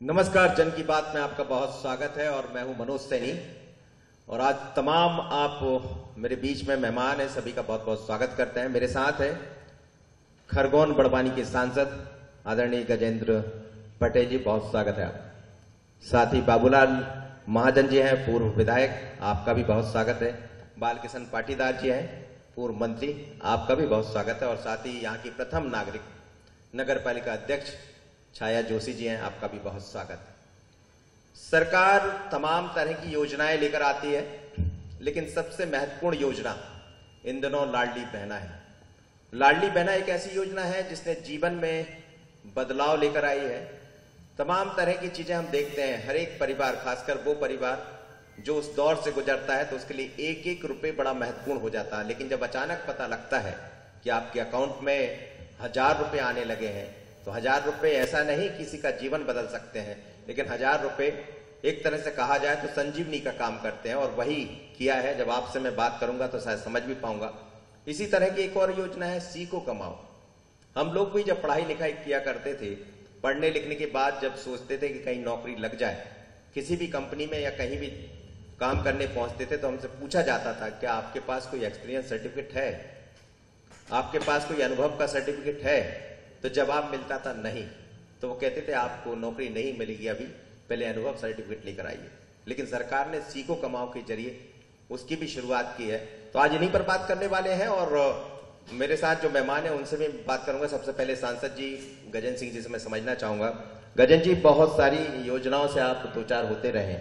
नमस्कार। जन की बात में आपका बहुत स्वागत है और मैं हूं मनोज सैनी। और आज तमाम आप मेरे बीच में मेहमान हैं, सभी का बहुत बहुत स्वागत करते हैं। मेरे साथ है खरगोन बड़वानी के सांसद आदरणीय गजेंद्र पटेल जी, बहुत स्वागत है आप। साथ ही बाबूलाल महाजन जी हैं, पूर्व विधायक, आपका भी बहुत स्वागत है। बालकिशन पाटीदार जी हैं, पूर्व मंत्री, आपका भी बहुत स्वागत है। और साथ ही यहाँ की प्रथम नागरिक नगर पालिका अध्यक्ष छाया जोशी जी हैं, आपका भी बहुत स्वागत है। सरकार तमाम तरह की योजनाएं लेकर आती है, लेकिन सबसे महत्वपूर्ण योजना इन दिनों लाडली बहना है। लाडली बहना एक ऐसी योजना है जिसने जीवन में बदलाव लेकर आई है। तमाम तरह की चीजें हम देखते हैं, हर एक परिवार, खासकर वो परिवार जो उस दौर से गुजरता है तो उसके लिए एक एक रुपए बड़ा महत्वपूर्ण हो जाता है। लेकिन जब अचानक पता लगता है कि आपके अकाउंट में 1000 रुपए आने लगे हैं, तो 1000 रुपए ऐसा नहीं किसी का जीवन बदल सकते हैं, लेकिन 1000 रुपए एक तरह से कहा जाए तो संजीवनी का काम करते हैं। और वही किया है। जब आपसे मैं बात करूंगा तो शायद समझ भी पाऊंगा। इसी तरह की एक और योजना है सीखो कमाओ। हम लोग भी जब पढ़ाई लिखाई किया करते थे, पढ़ने लिखने के बाद जब सोचते थे कि कहीं नौकरी लग जाए, किसी भी कंपनी में या कहीं भी काम करने पहुंचते थे तो हमसे पूछा जाता था, क्या आपके पास कोई एक्सपीरियंस सर्टिफिकेट है, आपके पास कोई अनुभव का सर्टिफिकेट है? तो जवाब मिलता था नहीं। तो वो कहते थे आपको नौकरी नहीं मिलेगी अभी, पहले अनुभव सर्टिफिकेट लेकर आइए। लेकिन सरकार ने सीखो कमाओ के जरिए उसकी भी शुरुआत की है। तो आज इन्हीं पर बात करने वाले हैं और मेरे साथ जो मेहमान है उनसे भी बात करूंगा। सबसे पहले सांसद जी गजेंद्र सिंह जी से मैं समझना चाहूंगा। गजेंद्र जी, बहुत सारी योजनाओं से आप दो चार होते रहे,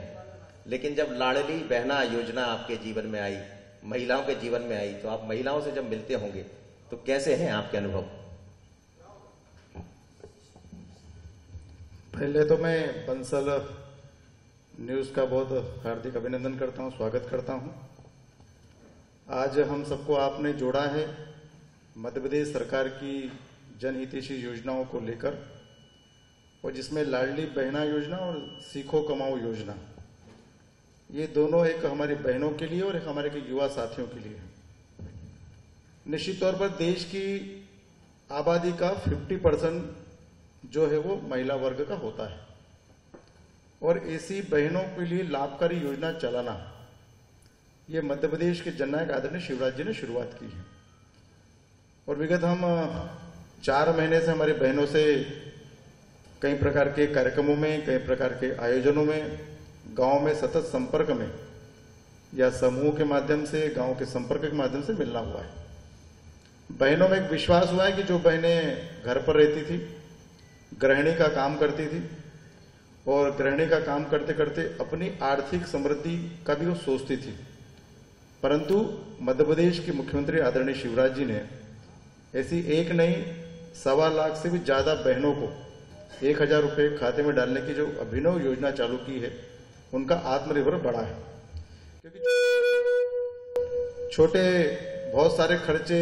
लेकिन जब लाडली बहना योजना आपके जीवन में आई, महिलाओं के जीवन में आई, तो आप महिलाओं से जब मिलते होंगे तो कैसे हैं आपके अनुभव? पहले तो मैं बंसल न्यूज का बहुत हार्दिक अभिनंदन करता हूं, स्वागत करता हूं। आज हम सबको आपने जोड़ा है मध्य प्रदेश सरकार की जनहितैषी योजनाओं को लेकर, और जिसमें लाडली बहना योजना और सीखो कमाओ योजना, ये दोनों एक हमारी बहनों के लिए और एक हमारे के युवा साथियों के लिए है। निश्चित तौर पर देश की आबादी का 50% जो है वो महिला वर्ग का होता है, और ऐसी बहनों के लिए लाभकारी योजना चलाना, ये मध्य प्रदेश के जननायक आदरणीय शिवराज जी ने शुरुआत की है। और विगत हम 4 महीने से हमारी बहनों से कई प्रकार के कार्यक्रमों में, कई प्रकार के आयोजनों में, गांव में सतत संपर्क में या समूह के माध्यम से, गांव के संपर्क के माध्यम से मिलना हुआ है। बहनों में एक विश्वास हुआ है कि जो बहनें घर पर रहती थी, गृहिणी का काम करती थी, और गृहिणी का काम करते करते अपनी आर्थिक समृद्धि का भी वो सोचती थी, परंतु मध्य प्रदेश के मुख्यमंत्री आदरणीय शिवराज जी ने ऐसी एक नहीं 1.25 लाख से भी ज्यादा बहनों को 1000 रुपए खाते में डालने की जो अभिनव योजना चालू की है, उनका आत्मनिर्भर बढ़ा है। क्योंकि छोटे बहुत सारे खर्चे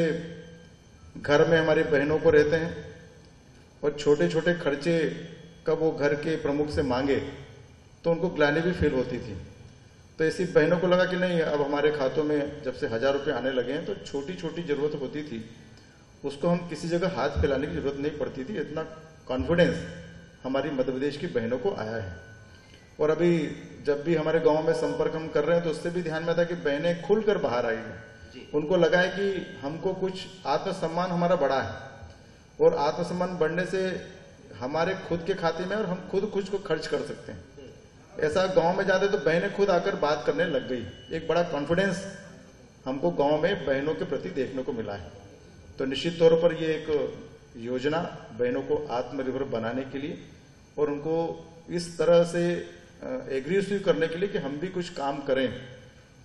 घर में हमारी बहनों को रहते हैं, और छोटे छोटे खर्चे कब वो घर के प्रमुख से मांगे तो उनको ग्लानि भी फील होती थी। तो ऐसी बहनों को लगा कि नहीं, अब हमारे खातों में जब से 1000 रुपए आने लगे हैं तो छोटी छोटी जरूरत होती थी, उसको हम किसी जगह हाथ फैलाने की जरूरत नहीं पड़ती थी। इतना कॉन्फिडेंस हमारी मध्य प्रदेश की बहनों को आया है। और अभी जब भी हमारे गांव में संपर्क हम कर रहे हैं तो उससे भी ध्यान में आता है कि बहनें खुलकर बाहर आई हैं। उनको लगा है कि हमको कुछ आत्मसम्मान हमारा बढ़ा है, और आत्मसम्मान बढ़ने से हमारे खुद के खाते में और हम खुद कुछ को खर्च कर सकते हैं। ऐसा गांव में जाते तो बहनें खुद आकर बात करने लग गई। एक बड़ा कॉन्फिडेंस हमको गांव में बहनों के प्रति देखने को मिला है। तो निश्चित तौर पर ये एक योजना बहनों को आत्मनिर्भर बनाने के लिए और उनको इस तरह से एग्रेसिव करने के लिए कि हम भी कुछ काम करें,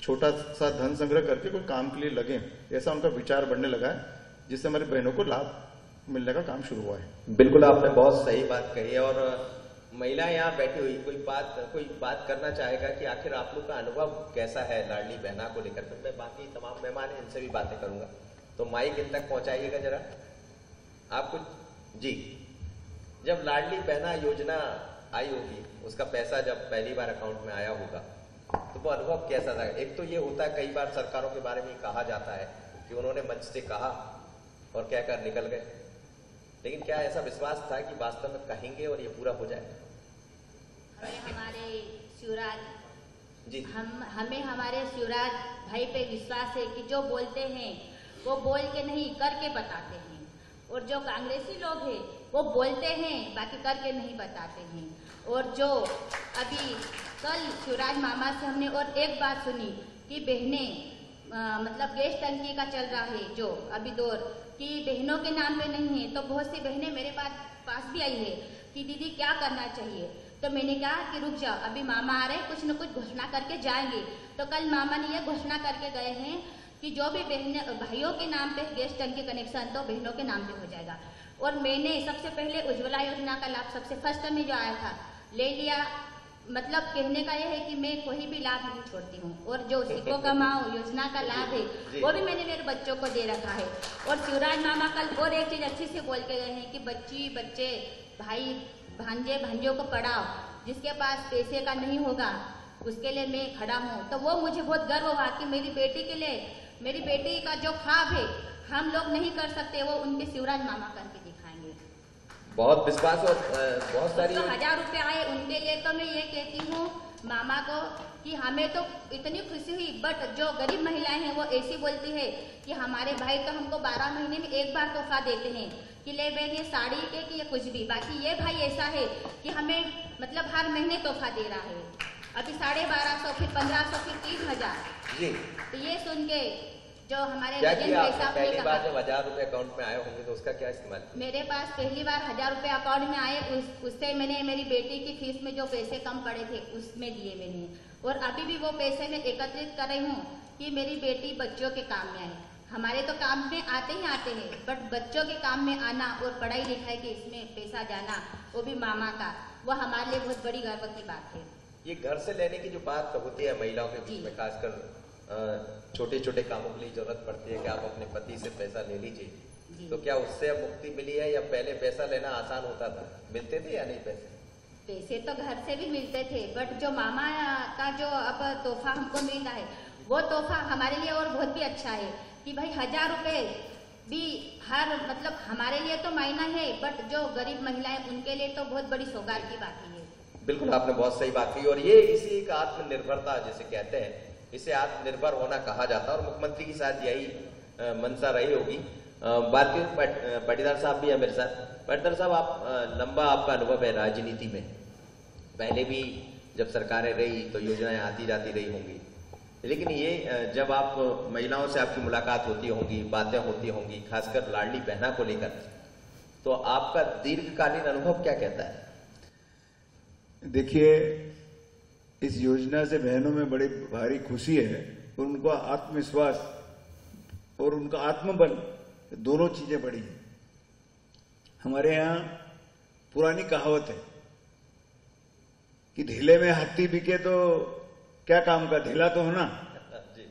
छोटा सा धन संग्रह करके कोई काम के लिए लगें, ऐसा उनका विचार बढ़ने लगा है, जिससे हमारी बहनों को लाभ मिलने का काम शुरू हुआ है। बिल्कुल, आपने बहुत सही बात कही है। और महिलाएं यहाँ बैठी हुई कोई बात करना चाहेगा कि आखिर आप लोग का अनुभव कैसा है लाडली बहना को लेकर? फिर मैं बाकी तमाम मेहमान हैं इनसे भी बातें करूंगा। तो माइक इन तक पहुंचाइएगा जरा। आप कुछ जी, जब लाडली बहना योजना आई होगी, उसका पैसा जब पहली बार अकाउंट में आया होगा, तो वो अनुभव कैसा था? एक तो ये होता है, कई बार सरकारों के बारे में कहा जाता है कि उन्होंने मंच से कहा और कहकर निकल गए, लेकिन क्या ऐसा विश्वास था कि वास्तव में कहेंगे और ये पूरा हो जाएगा? हमारे शिवराज जी हमें हमारे शिवराज भाई पे विश्वास है कि जो बोलते हैं वो बोल के नहीं करके बताते हैं, और जो कांग्रेसी लोग हैं वो बोलते हैं बाकी करके नहीं बताते हैं। और जो अभी कल शिवराज मामा से हमने और एक बात सुनी कि बहनें मतलब गैस टंकी का चल रहा है जो अभी दौर कि बहनों के नाम पे नहीं है, तो बहुत सी बहनें मेरे पास भी आई है कि दीदी क्या करना चाहिए। तो मैंने कहा कि रुक जाओ, अभी मामा आ रहे हैं, कुछ न कुछ घोषणा करके जाएंगे। तो कल मामा ने यह घोषणा करके गए हैं कि जो भी बहन भाइयों के नाम पे गैस टंकी कनेक्शन तो बहनों के नाम पे हो जाएगा। और मैंने सबसे पहले उज्ज्वला योजना का लाभ सबसे फर्स्ट में जो आया था ले लिया। मतलब कहने का यह है कि मैं कोई भी लाभ नहीं छोड़ती हूँ, और जो सीखो कमाओ योजना का लाभ है वो भी मैंने मेरे बच्चों को दे रखा है। और शिवराज मामा कल और एक चीज अच्छी से बोल के गए हैं कि बच्चे भाई भांजे भांजियों को पढ़ाओ, जिसके पास पैसे का नहीं होगा उसके लिए मैं खड़ा हूँ। तो वो मुझे बहुत गर्व हुआ कि मेरी बेटी के लिए, मेरी बेटी का जो ख्वाब है हम लोग नहीं कर सकते, वो उनके शिवराज मामा करके दिखाएंगे। बहुत विश्वास और बहुत सारी 1000 रुपए आए उनके लिए। तो मैं ये कहती हूँ मामा को कि हमें तो इतनी खुशी हुई, बट जो गरीब महिलाएं हैं वो ऐसी बोलती है कि हमारे भाई तो हमको 12 महीने में एक बार तोहफा देते हैं कि ले बहन ये साड़ी के कि ये कुछ भी, बाकी ये भाई ऐसा है कि हमें मतलब हर महीने तोहफा दे रहा है। अभी 1250, फिर 1500, फिर 3000। जी तो ये सुन के जो हमारे क्या राजेंद्र किया भाई आपने? साहब ने पहली कहा, बार जब 1000 रुपए अकाउंट में आए होंगे तो उसका क्या इस्तेमाल किया? मेरे पास पहली बार 1000 रुपए अकाउंट में आए, उससे मैंने मेरी बेटी की फीस में जो पैसे कम पड़े थे उसमें दिए मैंने। और अभी भी वो पैसे मैं एकत्रित कर रही हूँ कि मेरी बेटी बच्चों के काम में आए। हमारे तो काम में आते ही आते हैं, बट बच्चों के काम में आना और पढ़ाई लिखाई के इसमें पैसा जाना, वो भी मामा का, वो हमारे लिए बहुत बड़ी गर्व की बात है। ये घर से लेने की जो बात होती है महिलाओं के बीच में, खासकर छोटे छोटे कामों के लिए जरूरत पड़ती है कि आप अपने पति से पैसा ले लीजिए, तो क्या उससे अब मुक्ति मिली है या पहले पैसा लेना आसान होता था? मिलते थे या नहीं पैसे? पैसे तो घर से भी मिलते थे, बट जो मामा का जो अब तोहफा हमको मिल रहा है वो तोहफा हमारे लिए और बहुत भी अच्छा है कि भाई 1000 रुपए भी हर मतलब हमारे लिए तो मायना है, बट जो गरीब महिलाएं उनके लिए तो बहुत बड़ी सौगात की बात है। बिल्कुल, आपने बहुत सही बात की। और ये इसी एक आत्मनिर्भरता जिसे कहते हैं, इसे आत्मनिर्भर होना कहा जाता है, और मुख्यमंत्री की शायद यही मंशा रही होगी। बात की पाटीदार साहब भी है मेरे साथ। पाटीदार साहब, आप लंबा आपका अनुभव है राजनीति में, पहले भी जब सरकारें रही तो योजनाएं आती जाती रही होंगी, लेकिन ये जब आप महिलाओं से आपकी मुलाकात होती होगी, बातें होती होंगी, खासकर लाडली बहना को लेकर, तो आपका दीर्घकालीन अनुभव क्या कहता है? देखिए, इस योजना से बहनों में बड़ी भारी खुशी है, और उनका आत्मविश्वास और उनका आत्मबल दोनों चीजें बड़ी हैं। हमारे यहाँ पुरानी कहावत है कि ढीले में हाथी बिके तो क्या काम का, ढीला तो होना। जी।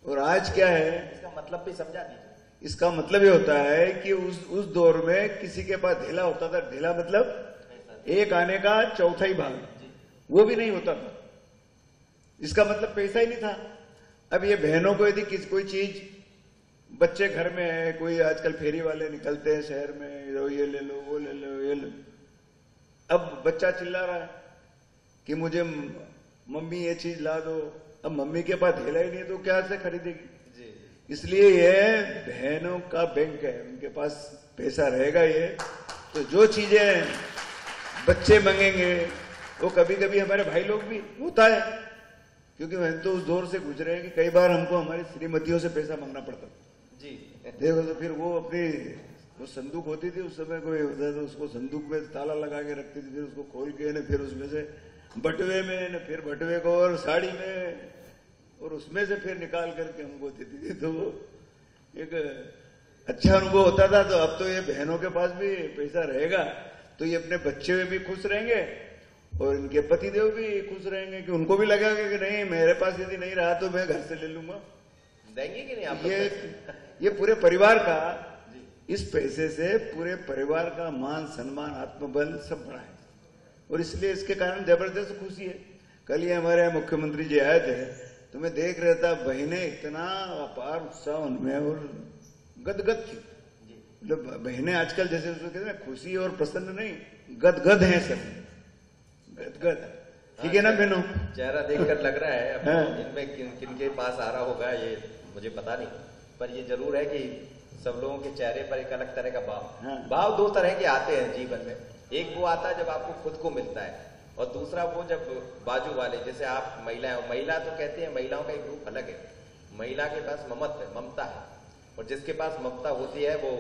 और आज क्या है, इसका मतलब भी समझा दीजिए। इसका मतलब ये होता है कि उस दौर में किसी के पास ढीला होता था, ढीला मतलब एक आने का चौथा ही भाग, वो भी नहीं होता था। इसका मतलब पैसा ही नहीं था। अब ये बहनों को यदि कोई चीज, बच्चे घर में है, कोई आजकल फेरी वाले निकलते हैं शहर में, ये ले लो, वो ले लो, ये ले, अब बच्चा चिल्ला रहा है कि मुझे मम्मी ये चीज ला दो। अब मम्मी के पास ढेला ही नहीं तो क्या से खरीदेगी? इसलिए ये बहनों का बैंक है, उनके पास पैसा रहेगा। ये तो जो चीजें बच्चे मांगेंगे वो कभी कभी हमारे भाई लोग भी होता है, क्योंकि हम तो उस दौर से गुजरे हैं कि कई बार हमको हमारी श्रीमतियों से पैसा मांगना पड़ता जी। देखो तो फिर वो अपनी वो संदूक होती थी उस समय, कोई होता तो उसको संदूक में ताला लगा के रखती थी, फिर उसको खोल के न फिर उसमें से बटुए में, न फिर बटुए को और साड़ी में, और उसमें से फिर निकाल करके हमको देती थी। तो एक अच्छा अनुभव होता था। तो अब तो ये बहनों के पास भी पैसा रहेगा तो ये अपने बच्चे भी खुश रहेंगे और इनके पतिदेव भी खुश रहेंगे कि उनको भी लगेगा कि नहीं, मेरे पास यदि नहीं रहा तो मैं घर से ले लूंगा। देंगे कि नहीं आप? ये पूरे परिवार का, इस पैसे से पूरे परिवार का मान सम्मान आत्मबल सब बढ़ा है, और इसलिए इसके कारण जबरदस्त खुशी है। कल ही हमारे यहाँ मुख्यमंत्री जी आए थे तो मैं देख रहा था, बहनें इतना अपार उत्साह उनमें और गदगद थी। मतलब बहनें आजकल जैसे उसको कहते हैं खुशी और प्रसन्न नहीं, गदगद हैं सब। गद ठीक है ना बहनों? चेहरा देखकर लग रहा है अब हाँ। इनमें किन के पास आ रहा होगा ये मुझे पता नहीं, पर ये जरूर है कि सब लोगों के चेहरे पर एक अलग तरह का भाव हाँ। भाव दो तरह के आते हैं जीवन में। एक वो आता है जब आपको खुद को मिलता है, और दूसरा वो जब बाजू वाले, जैसे आप महिला तो कहते हैं महिलाओं का एक रूप अलग है। महिला के पास ममता है, और जिसके पास ममता होती है वो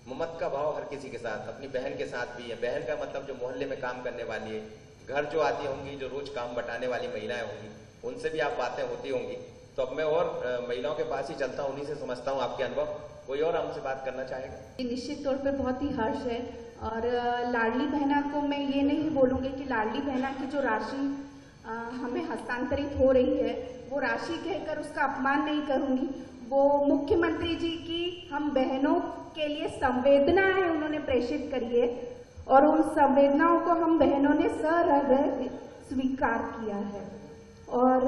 ममता का भाव हर किसी के साथ, अपनी बहन के साथ भी है। बहन का मतलब जो मोहल्ले में काम करने वाली है, घर जो आती होंगी, जो रोज काम बटाने वाली महिलाएं होंगी, उनसे भी आप बातें होती होंगी। तो अब मैं और महिलाओं के पास ही चलता हूँ, उन्हीं से समझता हूँ आपके अनुभव। कोई और हमसे बात करना चाहेगा? निश्चित तौर पे बहुत ही हर्ष है, और लाडली बहना को मैं ये नहीं बोलूँगी कि लाडली बहना की जो राशि हमें हस्तांतरित हो रही है वो राशि कहकर उसका अपमान नहीं करूँगी। वो मुख्यमंत्री जी की हम बहनों के लिए संवेदनाएं उन्होंने प्रेषित करी है, और उन संवेदनाओं को हम बहनों ने सहृदय स्वीकार किया है। और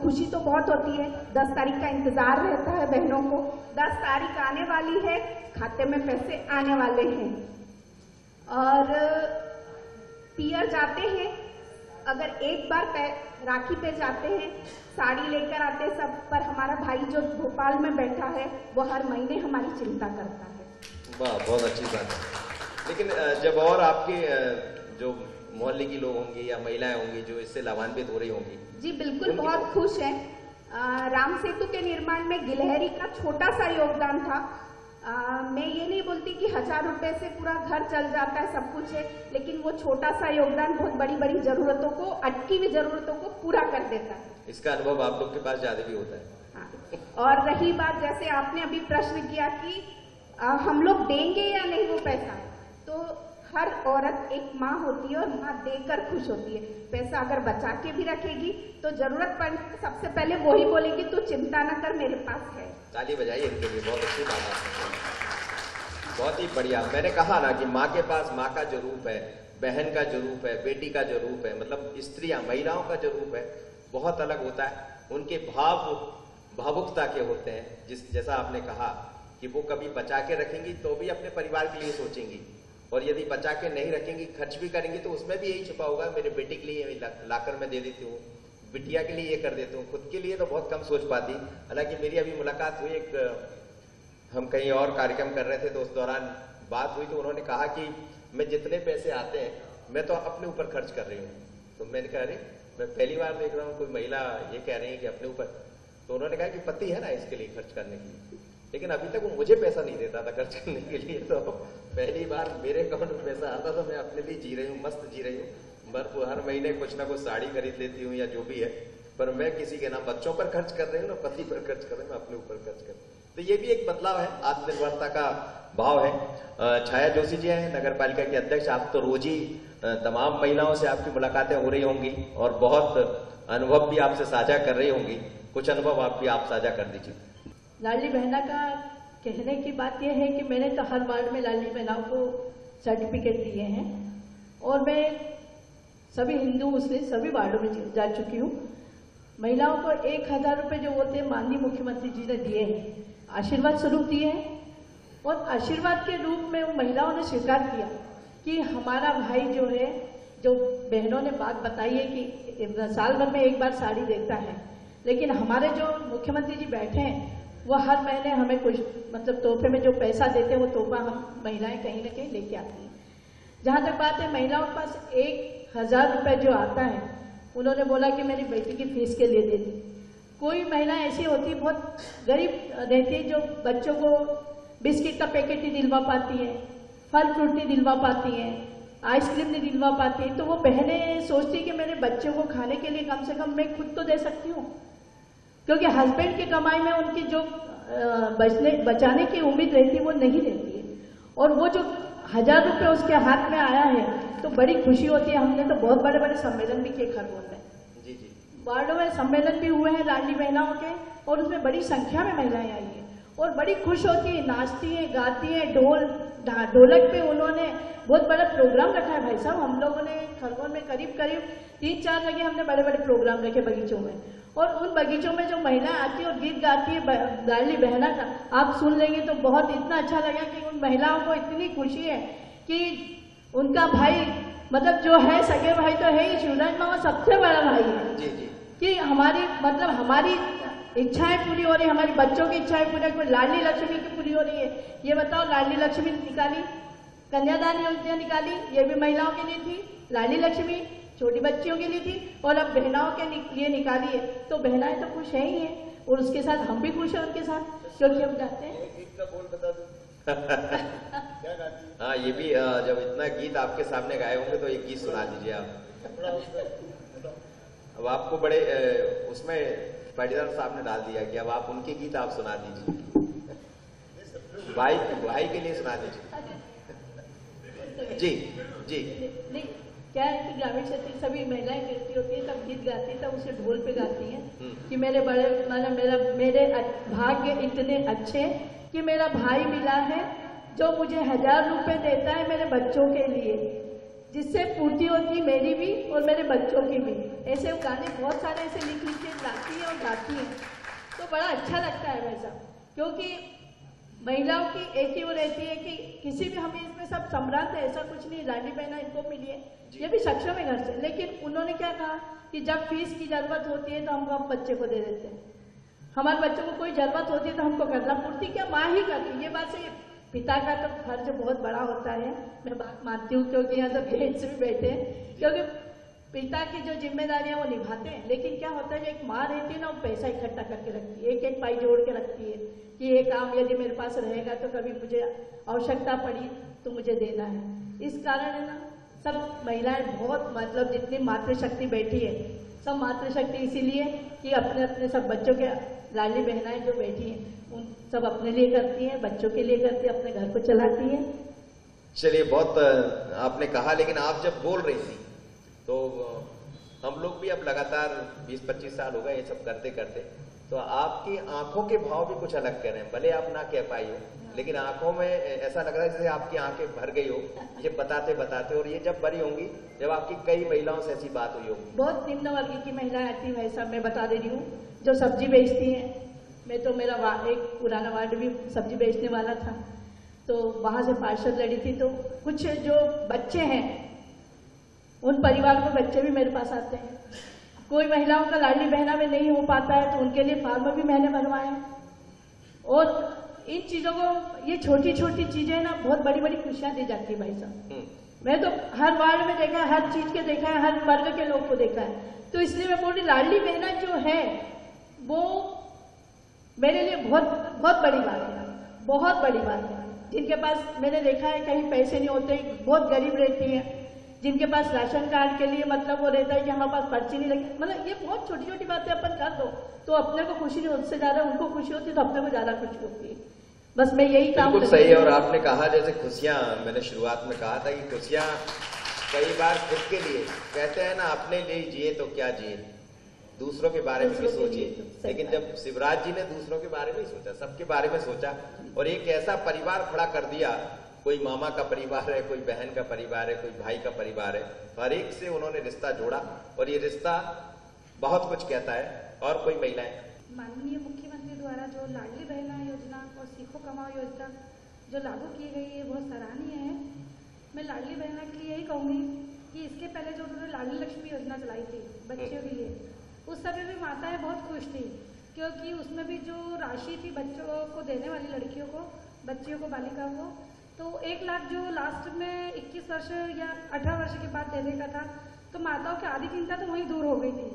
खुशी तो बहुत होती है, 10 तारीख का इंतजार रहता है बहनों को। 10 तारीख आने वाली है, खाते में पैसे आने वाले हैं, और पियर जाते हैं। अगर एक बार राखी पे जाते हैं, साड़ी लेकर आते हैं सब, पर हमारा भाई जो भोपाल में बैठा है वो हर महीने हमारी चिंता करता है। वाह, बहुत अच्छी बात है। लेकिन जब और आपके जो मोहल्ले की लोग होंगे या महिलाएं होंगी जो इससे लाभान्वित हो रही होंगी? जी बिल्कुल, बहुत खुश है। राम सेतु के निर्माण में गिलहरी का छोटा सा योगदान था। मैं ये नहीं बोलती कि 1000 रुपए से पूरा घर चल जाता है, सब कुछ है, लेकिन वो छोटा सा योगदान बहुत बड़ी बड़ी जरूरतों को, अटकी हुई जरूरतों को पूरा कर देता है। इसका अनुभव आप लोग के पास ज्यादा भी होता है। हाँ। और रही बात, जैसे आपने अभी प्रश्न किया कि हम लोग देंगे या नहीं वो पैसा, तो हर औरत एक माँ होती है और माँ देकर खुश होती है। पैसा अगर बचा के भी रखेगी तो जरूरत पड़ने पर सबसे पहले वो ही बोलेगी तू चिंता न कर, मेरे पास है। ताली बजाइए इनके लिए, बहुत अच्छी बात है, बहुत ही बढ़िया। मैंने कहा ना कि माँ के पास माँ का जो रूप है, बहन का जो रूप है, बेटी का जो रूप है, मतलब स्त्रियां, महिलाओं का जो रूप है बहुत अलग होता है। उनके भाव भावुकता के होते हैं। जैसा आपने कहा कि वो कभी बचा के रखेंगी तो भी अपने परिवार के लिए सोचेंगी, और यदि बचा के नहीं रखेंगी, खर्च भी करेंगी, तो उसमें भी यही छुपा होगा, मेरे बेटे के लिए लाकर मैं दे देती हूँ, बिटिया के लिए ये कर देती हूँ, खुद के लिए तो बहुत कम सोच पाती। हालांकि मेरी अभी मुलाकात हुई, हम कहीं और कार्यक्रम कर रहे थे तो उस दौरान बात हुई, तो उन्होंने कहा कि मैं जितने पैसे आते हैं मैं तो अपने ऊपर खर्च कर रही हूँ। तो मैंने कहा अरे, मैं पहली बार देख रहा हूँ कोई महिला ये कह रही है कि अपने ऊपर। तो उन्होंने कहा कि पति है ना इसके लिए खर्च करने के लिए, लेकिन अभी तक वो मुझे पैसा नहीं देता था खर्च करने के लिए। तो पहली बार मेरे अकाउंट में पैसा आता तो मैं अपने लिए जी रही हूँ, मस्त जी रही हूँ। हर महीने कुछ ना कुछ साड़ी खरीद लेती हूँ या जो भी है, पर मैं किसी के ना बच्चों पर खर्च कर रही हूँ ना पति पर खर्च कर रही हूँ, मैं अपने ऊपर खर्च कर रही हूँ। तो ये भी एक बदलाव है, आत्मनिर्भरता का भाव है। छाया जोशी जी हैं नगर पालिका के अध्यक्ष। आप तो रोज ही तमाम महिलाओं से आपकी मुलाकातें हो रही होंगी और बहुत अनुभव भी आपसे साझा कर रही होंगी। कुछ अनुभव आप साझा कर दीजिए। लाडली बहना का कहने की बात यह है कि मैंने तो हर वार्ड में लाडली बहनाओं को सर्टिफिकेट दिए हैं, और मैं सभी हिंदू मुस्लिम सभी वार्डों में जा चुकी हूँ। महिलाओं को 1000 रुपये जो बोलते हैं माननीय मुख्यमंत्री जी ने दिए हैं, आशीर्वाद स्वरूप दिए हैं, और आशीर्वाद के रूप में वो महिलाओं ने स्वीकार किया कि हमारा भाई जो है, जो बहनों ने बात बताई है कि साल भर में एक बार साड़ी देता है, लेकिन हमारे जो मुख्यमंत्री जी बैठे हैं वो हर महीने हमें कुछ मतलब तोहफे में जो पैसा देते हैं वो तोहफा हम महिलाएं कहीं ना कहीं लेके आती हैं। जहाँ तक बात है महिलाओं के पास 1000 रुपये जो आता है, उन्होंने बोला कि मेरी बेटी की फीस के लिए दे दी। कोई महिला ऐसी होती है बहुत गरीब रहती है जो बच्चों को बिस्किट का पैकेट नहीं दिलवा पाती है, फल फ्रूट नहीं दिलवा पाती है, आइसक्रीम नहीं दिलवा पाती है, तो वो बहनें सोचती है कि मेरे बच्चों को खाने के लिए कम से कम मैं खुद तो दे सकती हूँ, क्योंकि हस्बैंड की कमाई में उनकी जो बचाने की उम्मीद रहती है वो नहीं रहती है। और वो जो 1000 रुपये उसके हाथ में आया है तो बड़ी खुशी होती है। हमने तो बहुत बड़े बड़े सम्मेलन भी किए खरगोन में, जी जी, वार्डों में सम्मेलन भी हुए हैं लाडली बहनाओं के, और उसमें बड़ी संख्या में महिलाएं आई हैं और बड़ी खुश होती है, नाचती हैं, गाती हैं, ढोलक पे उन्होंने बहुत बड़ा प्रोग्राम रखा है। भाई साहब, हम लोगों ने खरगोन में करीब 3-4 जगह हमने बड़े बड़े प्रोग्राम रखे बगीचों में, और उन बगीचों में जो महिलाएं आती है और गीत गाती है लाडली बहना का, आप सुन लेंगे तो बहुत इतना अच्छा लगा कि उन महिलाओं को इतनी खुशी है कि उनका भाई मतलब जो है सगे भाई तो है ही, शिवराज मामा सबसे बड़ा भाई है जी जी कि हमारी मतलब हमारी इच्छाएं पूरी हो रही है, हमारी बच्चों की इच्छाएं पूरी हो, लाडली लक्ष्मी की पूरी हो रही है। ये बताओ, लाडली लक्ष्मी निकाली, कन्यादान योजना निकाली, ये भी महिलाओं के लिए थी। लाडली लक्ष्मी छोटी बच्चियों के लिए थी और अब बहनाओं के लिए निकाली है, तो बहनाएं तो खुश है ही है और उसके साथ हम भी खुश हैं उनके साथ, क्योंकि हम जाते हैं। गीत का बोल बता दो क्या गाती है? हाँ, ये भी जब इतना गीत आपके सामने गाए होंगे तो एक गीत सुना दीजिए आप। अब आपको बड़े उसमें पाटीदार साहब ने डाल दिया कि अब आप उनके गीत आप सुना दीजिए, भाई के लिए सुना दीजिए। जी जी नहीं, क्या है कि ग्रामीण क्षेत्र की सभी महिलाएं करती होती है, तब गीत गाती है, तब उसे ढोल पे गाती हैं कि मेरे बड़े मतलब मेरे भाग्य इतने अच्छे कि मेरा भाई मिला है जो मुझे 1000 रुपए देता है मेरे बच्चों के लिए, जिससे पूर्ति होती है मेरी भी और मेरे बच्चों की भी। ऐसे गाने बहुत सारे ऐसे लिख के गाती है और गाती है, तो बड़ा अच्छा लगता है वैसा, क्योंकि महिलाओं की एक ही वो रहती है कि किसी भी, हमें इसमें सब सम्राट है ऐसा कुछ नहीं, लाडली बहना इनको मिली है, ये भी सक्षम है घर से, लेकिन उन्होंने क्या कहा कि जब फीस की जरूरत होती है तो हमको हम बच्चे को दे देते हैं, हमारे बच्चों को कोई जरूरत होती है तो हमको करना, पूर्ति क्या माँ ही करती है। ये बात सही है, पिता का तो फर्ज बहुत बड़ा होता है, मैं बात मानती हूँ, क्योंकि यहाँ सब जेंट्स भी बैठे हैं, क्योंकि पिता की जो जिम्मेदारियां वो निभाते हैं, लेकिन क्या होता है, जो एक माँ रहती है ना, वो पैसा इकट्ठा करके रखती है, एक एक पाई जोड़ के रखती है कि ये काम यदि मेरे पास रहेगा तो कभी मुझे आवश्यकता पड़ी तो मुझे देना है। इस कारण है ना, सब महिलाएं बहुत मतलब जितनी मातृशक्ति बैठी है, सब मातृशक्ति इसीलिए कि अपने अपने सब बच्चों के, लाडली बहनाएं जो बैठी हैं उन सब अपने लिए करती हैं, बच्चों के लिए करती है, अपने घर को चलाती हैं। चलिए, बहुत आपने कहा, लेकिन आप जब बोल रही थी तो हम लोग भी अब लगातार 20-25 साल हो गए ये सब करते करते, तो आपकी आंखों के भाव भी कुछ अलग कह रहे हैं, भले आप ना कह पाई हो, लेकिन आंखों में ऐसा लग रहा है जैसे आपकी आंखें भर गई हो ये बताते बताते, और ये जब भरी होंगी जब आपकी कई महिलाओं से ऐसी बात हुई होगी। बहुत निम्न वर्ग की महिलाएं आती हैं, ऐसा मैं बता दे रही हूँ, जो सब्जी बेचती हैं। मैं तो मेरा एक पुराना वार्ड भी सब्जी बेचने वाला था, तो वहां से पार्षद लड़ी थी, तो कुछ जो बच्चे हैं उन परिवारों के बच्चे भी मेरे पास आते हैं, कोई महिलाओं का लाडली बहना में नहीं हो पाता है तो उनके लिए फार्म भी मैंने बनवाए। और इन चीजों को, ये छोटी छोटी चीजें ना बहुत बड़ी बड़ी खुशियां दी जाती है भाई साहब। मैं तो हर वार्ड में देखा है, हर चीज के देखा है, हर वर्ग के लोग को देखा है, तो इसलिए मैं बोल रही लाडली बहना जो है वो मेरे लिए बहुत बहुत बड़ी बात है, बहुत बड़ी बात है। जिनके पास मैंने देखा है कहीं पैसे नहीं होते, बहुत गरीब रहती है, जिनके पास राशन कार्ड के लिए मतलब वो रहता है कि हमारे पास पर्ची नहीं लगी, मतलब ये बहुत छोटी छोटी बातें अपन कर दो तो अपने को खुशी नहीं, उससे ज्यादा उनको खुशी होती है तो अपने को ज्यादा खुशी होती है। बस मैं यही काम बिल्कुल सही है। और आपने कहा जैसे खुशियां, मैंने शुरुआत में कहा था कि खुशियां कई बार खुद के लिए कहते हैं ना, अपने लिए जिए तो क्या जिए, दूसरों के बारे में भी सोचिए, लेकिन जब शिवराज जी ने दूसरों के बारे में सोचा, सबके बारे में सोचा और एक ऐसा परिवार खड़ा कर दिया, कोई मामा का परिवार है, कोई बहन का परिवार है, कोई भाई का परिवार है, हर एक से उन्होंने रिश्ता जोड़ा और ये रिश्ता बहुत कुछ कहता है। और कोई महिलाएं, माननीय मुख्यमंत्री द्वारा जो लाडली बहना योजना और सीखो कमाओ योजना जो लागू की गई है बहुत सराहनीय है। मैं लाडली बहना के लिए यही कहूँगी कि इसके पहले जो उन्होंने लाडली लक्ष्मी योजना चलाई थी बच्चियों के लिए, उस समय भी माताएं बहुत खुश थी, क्योंकि उसमें भी जो राशि थी बच्चों को देने वाली, लड़कियों को, बच्चियों को, बालिकाओं को, तो 1 लाख जो लास्ट में 21 वर्ष या 18 वर्ष के बाद देने का था, तो माताओं की आधी चिंता तो वहीं दूर हो गई थी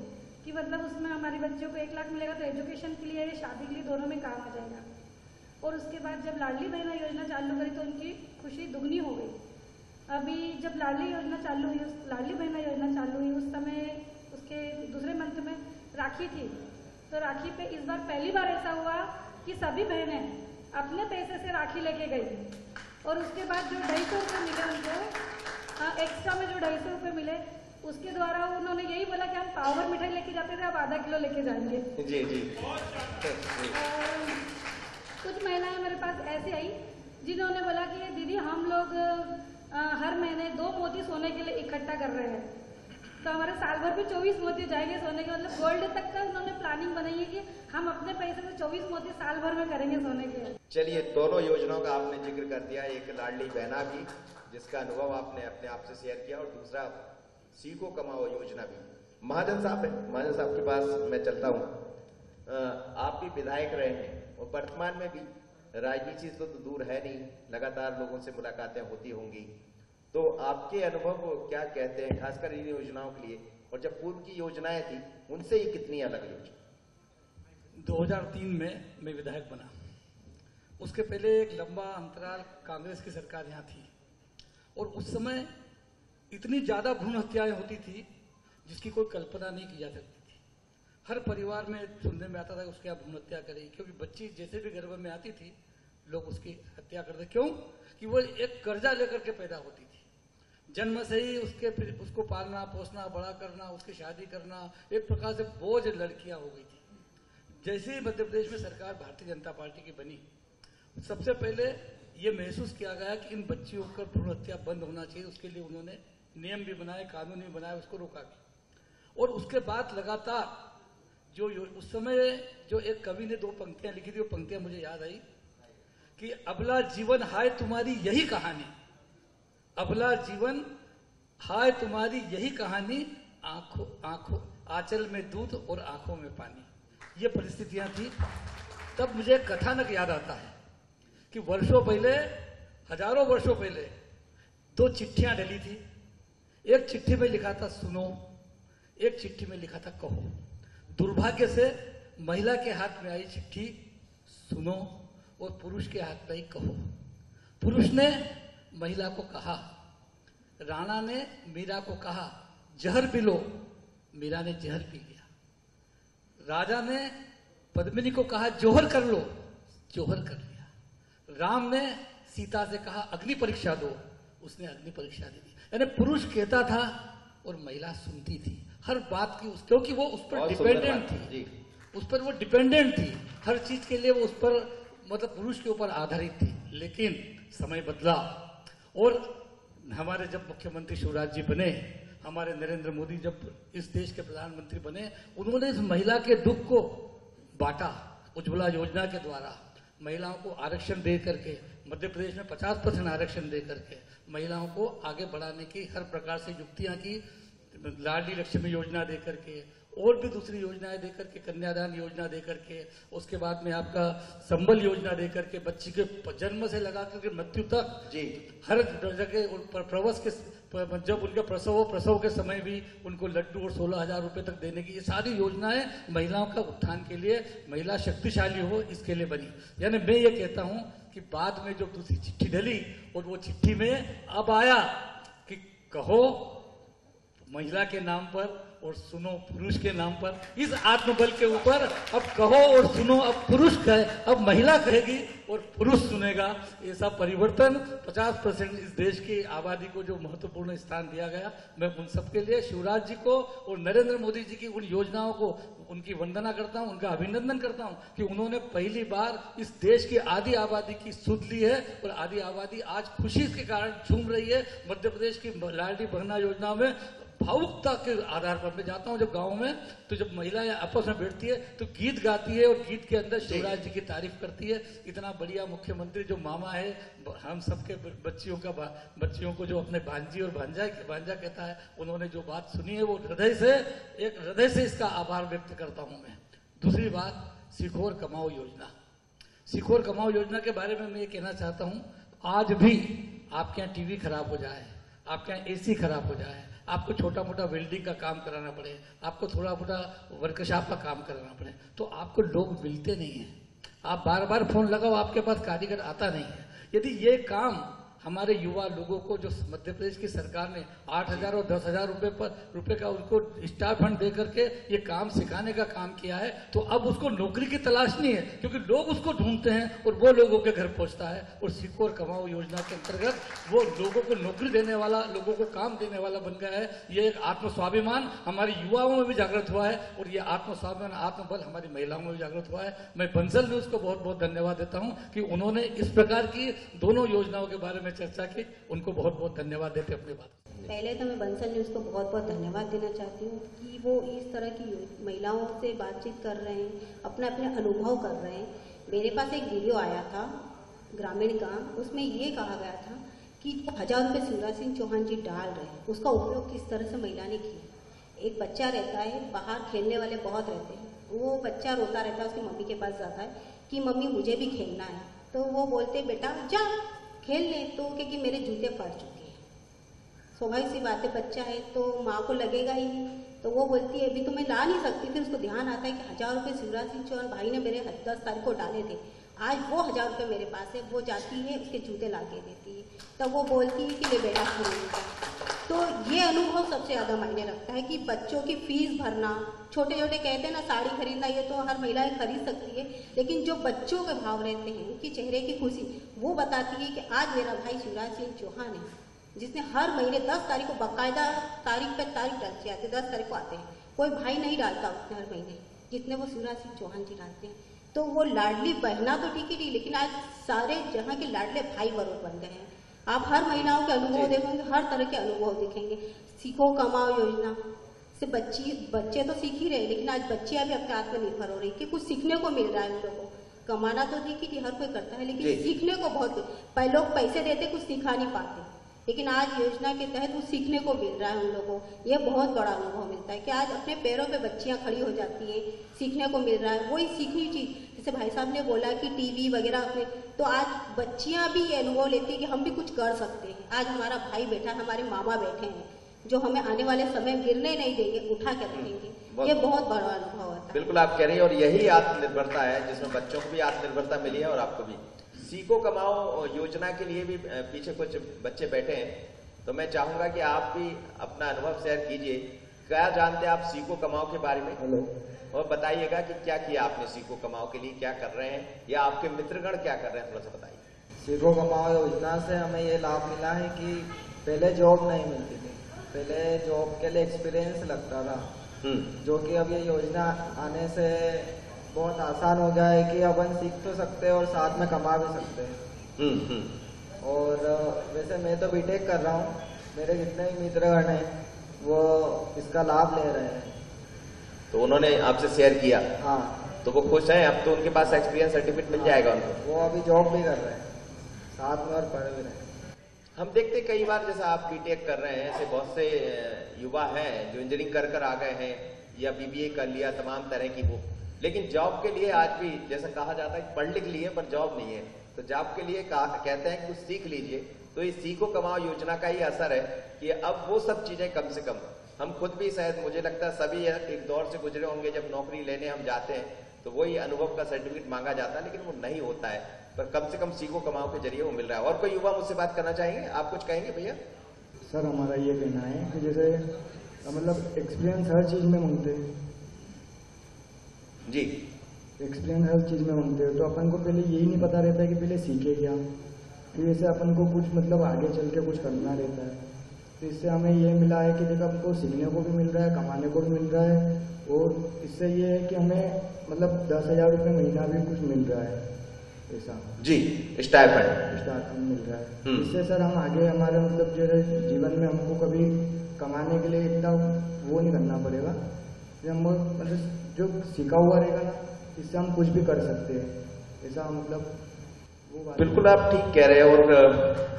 कि मतलब उसमें हमारी बच्चियों को 1 लाख मिलेगा तो एजुकेशन के लिए, शादी के लिए, दोनों में काम आ जाएगा। और उसके बाद जब लाडली बहना योजना चालू करी तो उनकी खुशी दुगनी हो गई। अभी जब लाडली योजना चालू हुई, लाडली बहना योजना चालू हुई, उस समय उसके दूसरे मंथ में राखी थी, तो राखी पे इस बार पहली बार ऐसा हुआ कि सभी बहनें अपने पैसे से राखी लेके गई और उसके बाद जो 250 रुपये मिले उनको, एक्स्ट्रा में जो 250 रुपये मिले, उसके द्वारा उन्होंने यही बोला कि हम पावर मिठाई लेके जाते थे, अब आधा किलो लेके जाएंगे। जी जी। कुछ महिलाएं मेरे पास ऐसे आई जिन्होंने बोला कि दीदी हम लोग हर महीने 2 मोती सोने के लिए इकट्ठा कर रहे हैं, तो हमारे साल भर में 24 मोती जाएंगे सोने के, मतलब गोल्ड तक का उन्होंने प्लानिंग बनाई है कि हम अपने पैसे से 24 मोती साल भर में करेंगे सोने के। चलिए, दोनों योजनाओं का आपने जिक्र कर दिया, एक लाडली बहना भी जिसका अनुभव आपने अपने आप से शेयर किया, और दूसरा सीखो कमाओ योजना भी। महाजन साहब है, महाजन साहब के पास मैं चलता हूँ। आप भी विधायक रहे हैं और वर्तमान में भी राजनीति से तो दूर है नहीं, लगातार लोगों से मुलाकातें होती होंगी, तो आपके अनुभव क्या कहते हैं खासकर इन योजनाओं के लिए, और जब पूर्व की योजनाएं थी उनसे ये कितनी अलग योजना? 2003 में मैं विधायक बना। उसके पहले एक लंबा अंतराल कांग्रेस की सरकार यहाँ थी, और उस समय इतनी ज्यादा भ्रूण हत्याएं होती थी जिसकी कोई कल्पना नहीं की जा सकती थी। हर परिवार में सुनने में आता था कि उसके यहाँ भ्रूण हत्या करेगी, क्योंकि बच्ची जैसे भी गर्भ में आती थी लोग उसकी हत्या करते। क्यों? कि वो एक कर्जा लेकर के पैदा होती थी। जन्म से ही उसको पालना पोसना बड़ा करना, उसकी शादी करना, एक प्रकार से बोझ लड़कियां हो गई थी। जैसे ही मध्य प्रदेश में सरकार भारतीय जनता पार्टी की बनी, सबसे पहले ये महसूस किया गया कि इन बच्चियों का भ्रूण हत्या बंद होना चाहिए। उसके लिए उन्होंने नियम भी बनाए, कानून भी बनाए, उसको रोका भी। और उसके बाद लगातार जो उस समय जो एक कवि ने 2 पंक्तियां लिखी थी, वो पंक्तियां मुझे याद आई कि अबला जीवन हाय तुम्हारी यही कहानी, अबला जीवन हाय तुम्हारी यही कहानी, आंखों आंखों आंचल में दूध और आंखों में पानी। ये परिस्थितियां थी। तब मुझे एक कथानक याद आता है कि वर्षों पहले, हजारों वर्षों पहले 2 चिट्ठियां डली थी। एक चिट्ठी में लिखा था सुनो, एक चिट्ठी में लिखा था कहो। दुर्भाग्य से महिला के हाथ में आई चिट्ठी सुनो और पुरुष के हाथ में आई कहो। पुरुष ने महिला को कहा, राणा ने मीरा को कहा जहर पी लो, मीरा ने जहर पी लिया। राजा ने पद्मिनी को कहा जोहर कर लो, जोहर कर लिया। राम ने सीता से कहा अग्नि परीक्षा दो, उसने अग्नि परीक्षा दे दी। यानी पुरुष कहता था और महिला सुनती थी हर बात की, क्योंकि वो उस पर डिपेंडेंट थी, उस पर वो डिपेंडेंट थी। हर चीज के लिए वो उस पर मतलब पुरुष के ऊपर आधारित थी। लेकिन समय बदला और हमारे जब मुख्यमंत्री शिवराज जी बने, हमारे नरेंद्र मोदी जब इस देश के प्रधानमंत्री बने, उन्होंने इस महिला के दुख को बांटा। उज्ज्वला योजना के द्वारा महिलाओं को आरक्षण दे करके, मध्य प्रदेश में 50% आरक्षण दे करके महिलाओं को आगे बढ़ाने की हर प्रकार से युक्तियां की। लाडली लक्ष्मी योजना दे करके और भी दूसरी योजनाएं दे करके, कन्यादान योजना दे करके, उसके बाद में आपका संबल योजना दे करके, बच्ची के जन्म से लगा करके मृत्यु तक जी हर जगह प्रवस के जब उनका प्रसव के समय भी उनको लड्डू और 16,000 रुपए तक देने की, ये सारी योजनाएं महिलाओं का उत्थान के लिए, महिला शक्तिशाली हो इसके लिए बनी। यानी मैं ये कहता हूं कि बाद में जो दूसरी चिट्ठी डली और वो चिट्ठी में अब आया कि कहो महिला के नाम पर और सुनो पुरुष के नाम पर। इस आत्मबल के ऊपर अब कहो और सुनो, अब पुरुष कहे, अब महिला कहेगी और पुरुष सुनेगा। ये सब परिवर्तन 50% इस देश की आबादी को जो महत्वपूर्ण स्थान दिया गया, मैं उन सबके लिए शिवराज जी को और नरेंद्र मोदी जी की उन योजनाओं को उनकी वंदना करता हूं, उनका अभिनंदन करता हूं कि उन्होंने पहली बार इस देश की आधी आबादी की सुध ली है और आधी आबादी आज खुशी के कारण झूम रही है। मध्य प्रदेश की लाडली बहना योजना में भावुकता के आधार पर मैं जाता हूं जब गांव में, तो जब महिलाएं आपस में बैठती है तो गीत गाती है और गीत के अंदर शिवराज जी की तारीफ करती है। इतना बढ़िया मुख्यमंत्री जो मामा है, हम सबके बच्चियों को जो अपने भांजी और भांजा कहता है, उन्होंने जो बात सुनी है वो हृदय से इसका आभार व्यक्त करता हूं मैं। दूसरी बात, सीखो और कमाओ योजना। सीखो और कमाओ योजना के बारे में मैं ये कहना चाहता हूं, आज भी आपके यहाँ टीवी खराब हो जाए, आपके यहाँ एसी खराब हो जाए, आपको छोटा मोटा वेल्डिंग का काम कराना पड़े, आपको थोड़ा मोटा वर्कशॉप का काम कराना पड़े, तो आपको लोग मिलते नहीं है। आप बार बार फोन लगाओ, आपके पास कारीगर आता नहीं है। यदि ये काम हमारे युवा लोगों को, जो मध्य प्रदेश की सरकार ने 8,000 और 10,000 रुपए का उनको स्टार फंड दे करके ये काम सिखाने का काम किया है, तो अब उसको नौकरी की तलाश नहीं है, क्योंकि लोग उसको ढूंढते हैं और वो लोगों के घर पहुंचता है। और सीखो और कमाओ योजना के अंतर्गत वो लोगों को नौकरी देने वाला, लोगों को काम देने वाला बन गया है। ये एक आत्मस्वाभिमान हमारे युवाओं में भी जागृत हुआ है और ये आत्मस्वाभिमान, आत्मबल हमारी महिलाओं में भी जागृत हुआ है। मैं बंसल न्यूज को बहुत बहुत धन्यवाद देता हूं कि उन्होंने इस प्रकार की दोनों योजनाओं के बारे में चर्चा की। उनको बहुत बहुत धन्यवाद देते अपनी बात। पहले तो मैं बंसल न्यूज को बहुत बहुत धन्यवाद देना चाहती हूँ कि वो इस तरह की महिलाओं से बातचीत कर रहे हैं, अपने अपने अनुभव कर रहे हैं। मेरे पास एक वीडियो आया था ग्रामीण का, उसमें ये कहा गया था कि 1000 रुपये शिवराज सिंह चौहान जी डाल रहे हैं, उसका उपयोग किस तरह से महिला ने किया। एक बच्चा रहता है, बाहर खेलने वाले बहुत रहते हैं, वो बच्चा रोता रहता है, उसकी मम्मी के पास जाता है कि मम्मी मुझे भी खेलना है, तो वो बोलते बेटा जा खेल ले, तो क्योंकि मेरे जूते फट चुके हैं। स्वाभाविक सी बात है, बच्चा है तो माँ को लगेगा ही नहीं, तो वो बोलती है अभी तो मैं ला नहीं सकती। फिर उसको ध्यान आता है कि 1000 रुपये शिवराज सिंह चौहान भाई ने मेरे 10 तारीख को डाले थे, आज वो 1000 रुपये मेरे पास है, वो जाती है उसके जूते ला के देती है, तब वो बोलती है कि ले बेटा खरीदूंगा। तो ये अनुभव सबसे ज़्यादा मायने रखता है कि बच्चों की फीस भरना, छोटे छोटे कहते हैं ना साड़ी खरीदना, ये तो हर महिलाएं खरीद सकती है, लेकिन जो बच्चों के भाव रहते हैं, उनकी चेहरे की खुशी, वो बताती है कि आज मेरा भाई शिवराज सिंह चौहान है जिसने हर महीने 10 तारीख को बाकायदा तारीख पे तारीख डालते आते, 10 तारीख को आते हैं। कोई भाई नहीं डालता उसने हर महीने जितने वो शिवराज सिंह चौहान जी डालते हैं। तो वो लाडली बहना तो ठीक ही थी, लेकिन आज सारे जहाँ के लाडले भाई बरूद बन गए हैं। आप हर महिलाओं के अनुभव देखोगे, हर तरह के अनुभव दिखेंगे। सीखो कमाओ योजना से बच्चे तो सीख ही रहे, लेकिन आज बच्चियां भी अपने आत्मनिर्भर हो रही कि कुछ सीखने को मिल रहा है उन लोगों को। कमाना तो ठीक ही हर कोई करता है, लेकिन सीखने को बहुत, पहले लोग पैसे देते कुछ सिखा नहीं पाते, लेकिन आज योजना के तहत वो सीखने को मिल रहा है उन लोगों को। ये बहुत बड़ा अनुभव मिलता है कि आज अपने पैरों पे बच्चियां खड़ी हो जाती हैं, सीखने को मिल रहा है। वही सीखनी चीज, जैसे भाई साहब ने बोला कि टीवी वगैरह अपने, तो आज बच्चियां भी ये अनुभव लेती है कि हम भी कुछ कर सकते हैं। आज हमारा भाई बैठा है, हमारे मामा बैठे हैं, जो हमें आने वाले समय गिरने नहीं देंगे, उठा के रखेंगे। ये बहुत बड़ा अनुभव होता है। बिल्कुल आप कह रही है, और यही आत्मनिर्भरता है जिसमें बच्चों को भी आत्मनिर्भरता मिली है और आपको भी। सीखो कमाओ योजना के लिए भी पीछे कुछ बच्चे बैठे हैं, तो मैं चाहूंगा कि आप भी अपना अनुभव शेयर कीजिए। क्या जानते हैं आप सीखो कमाओ के बारे में? हेलो। और बताइएगा कि क्या किया आपने सीखो कमाओ के लिए, क्या कर रहे हैं, या आपके मित्रगण क्या कर रहे हैं, थोड़ा सा बताइए। सीखो कमाओ योजना से हमें ये लाभ मिला है कि पहले जॉब नहीं मिलती थी, पहले जॉब के लिए एक्सपीरियंस लगता था, जो कि अब ये योजना आने से बहुत आसान हो गया है कि अपन सीख तो सकते हैं और साथ में कमा भी सकते हैं। और वैसे मैं तो बीटेक कर रहा हूँ, मेरे जितने भी मित्रगण हैं वो इसका लाभ ले रहे हैं। तो उन्होंने आपसे शेयर किया? हाँ। तो वो खुश हैं? अब तो उनके पास एक्सपीरियंस सर्टिफिकेट मिल जाएगा उनको। वो अभी जॉब भी कर रहे हैं साथ में और पढ़ भी रहे हैं। हम देखते कई बार, जैसा आप बीटेक कर रहे हैं, ऐसे बहुत से युवा हैं जो इंजीनियरिंग कर आ गए हैं या बीबीए कर लिया, तमाम तरह की वो, लेकिन जॉब के लिए आज भी जैसा कहा जाता है पढ़ लिख लिए पर जॉब नहीं है, तो जॉब के लिए कहते हैं कि कुछ सीख लीजिए। तो इस सीखो कमाओ योजना का ही असर है कि अब वो सब चीजें कम से कम, हम खुद भी शायद, मुझे लगता है सभी एक दौर से गुजरे होंगे, जब नौकरी लेने हम जाते हैं तो वही अनुभव का सर्टिफिकेट मांगा जाता है, लेकिन वो नहीं होता है, पर कम से कम सीखो कमाओ के जरिए वो मिल रहा है। और कोई युवा मुझसे बात करना चाहेंगे? आप कुछ कहेंगे भैया? सर हमारा ये कहना है कि जैसे मतलब एक्सपीरियंस हर चीज में मांगते हैं जी, एक्सपीरियंस हर चीज में मांगते हैं, तो अपन को पहले यही नहीं पता रहता है कि पहले सीखे क्या, फिर ऐसे अपन को कुछ मतलब आगे चल के कुछ करना रहता है। तो इससे हमें ये मिला है कि देखो हमको सीखने को भी मिल रहा है, कमाने को भी मिल रहा है, और इससे ये है कि हमें मतलब 10,000 रुपये महीना भी कुछ मिल रहा है ऐसा। जी, स्टाइपेंड मिल रहा है। इससे सर हम आगे हमारे मतलब जो है जीवन में हमको कभी कमाने के लिए इतना वो नहीं करना पड़ेगा, हम मतलब जो सीखा हुआ रहेगा ना, इससे हम कुछ भी कर सकते हैं ऐसा, मतलब वो बात। बिल्कुल आप ठीक कह रहे हैं। और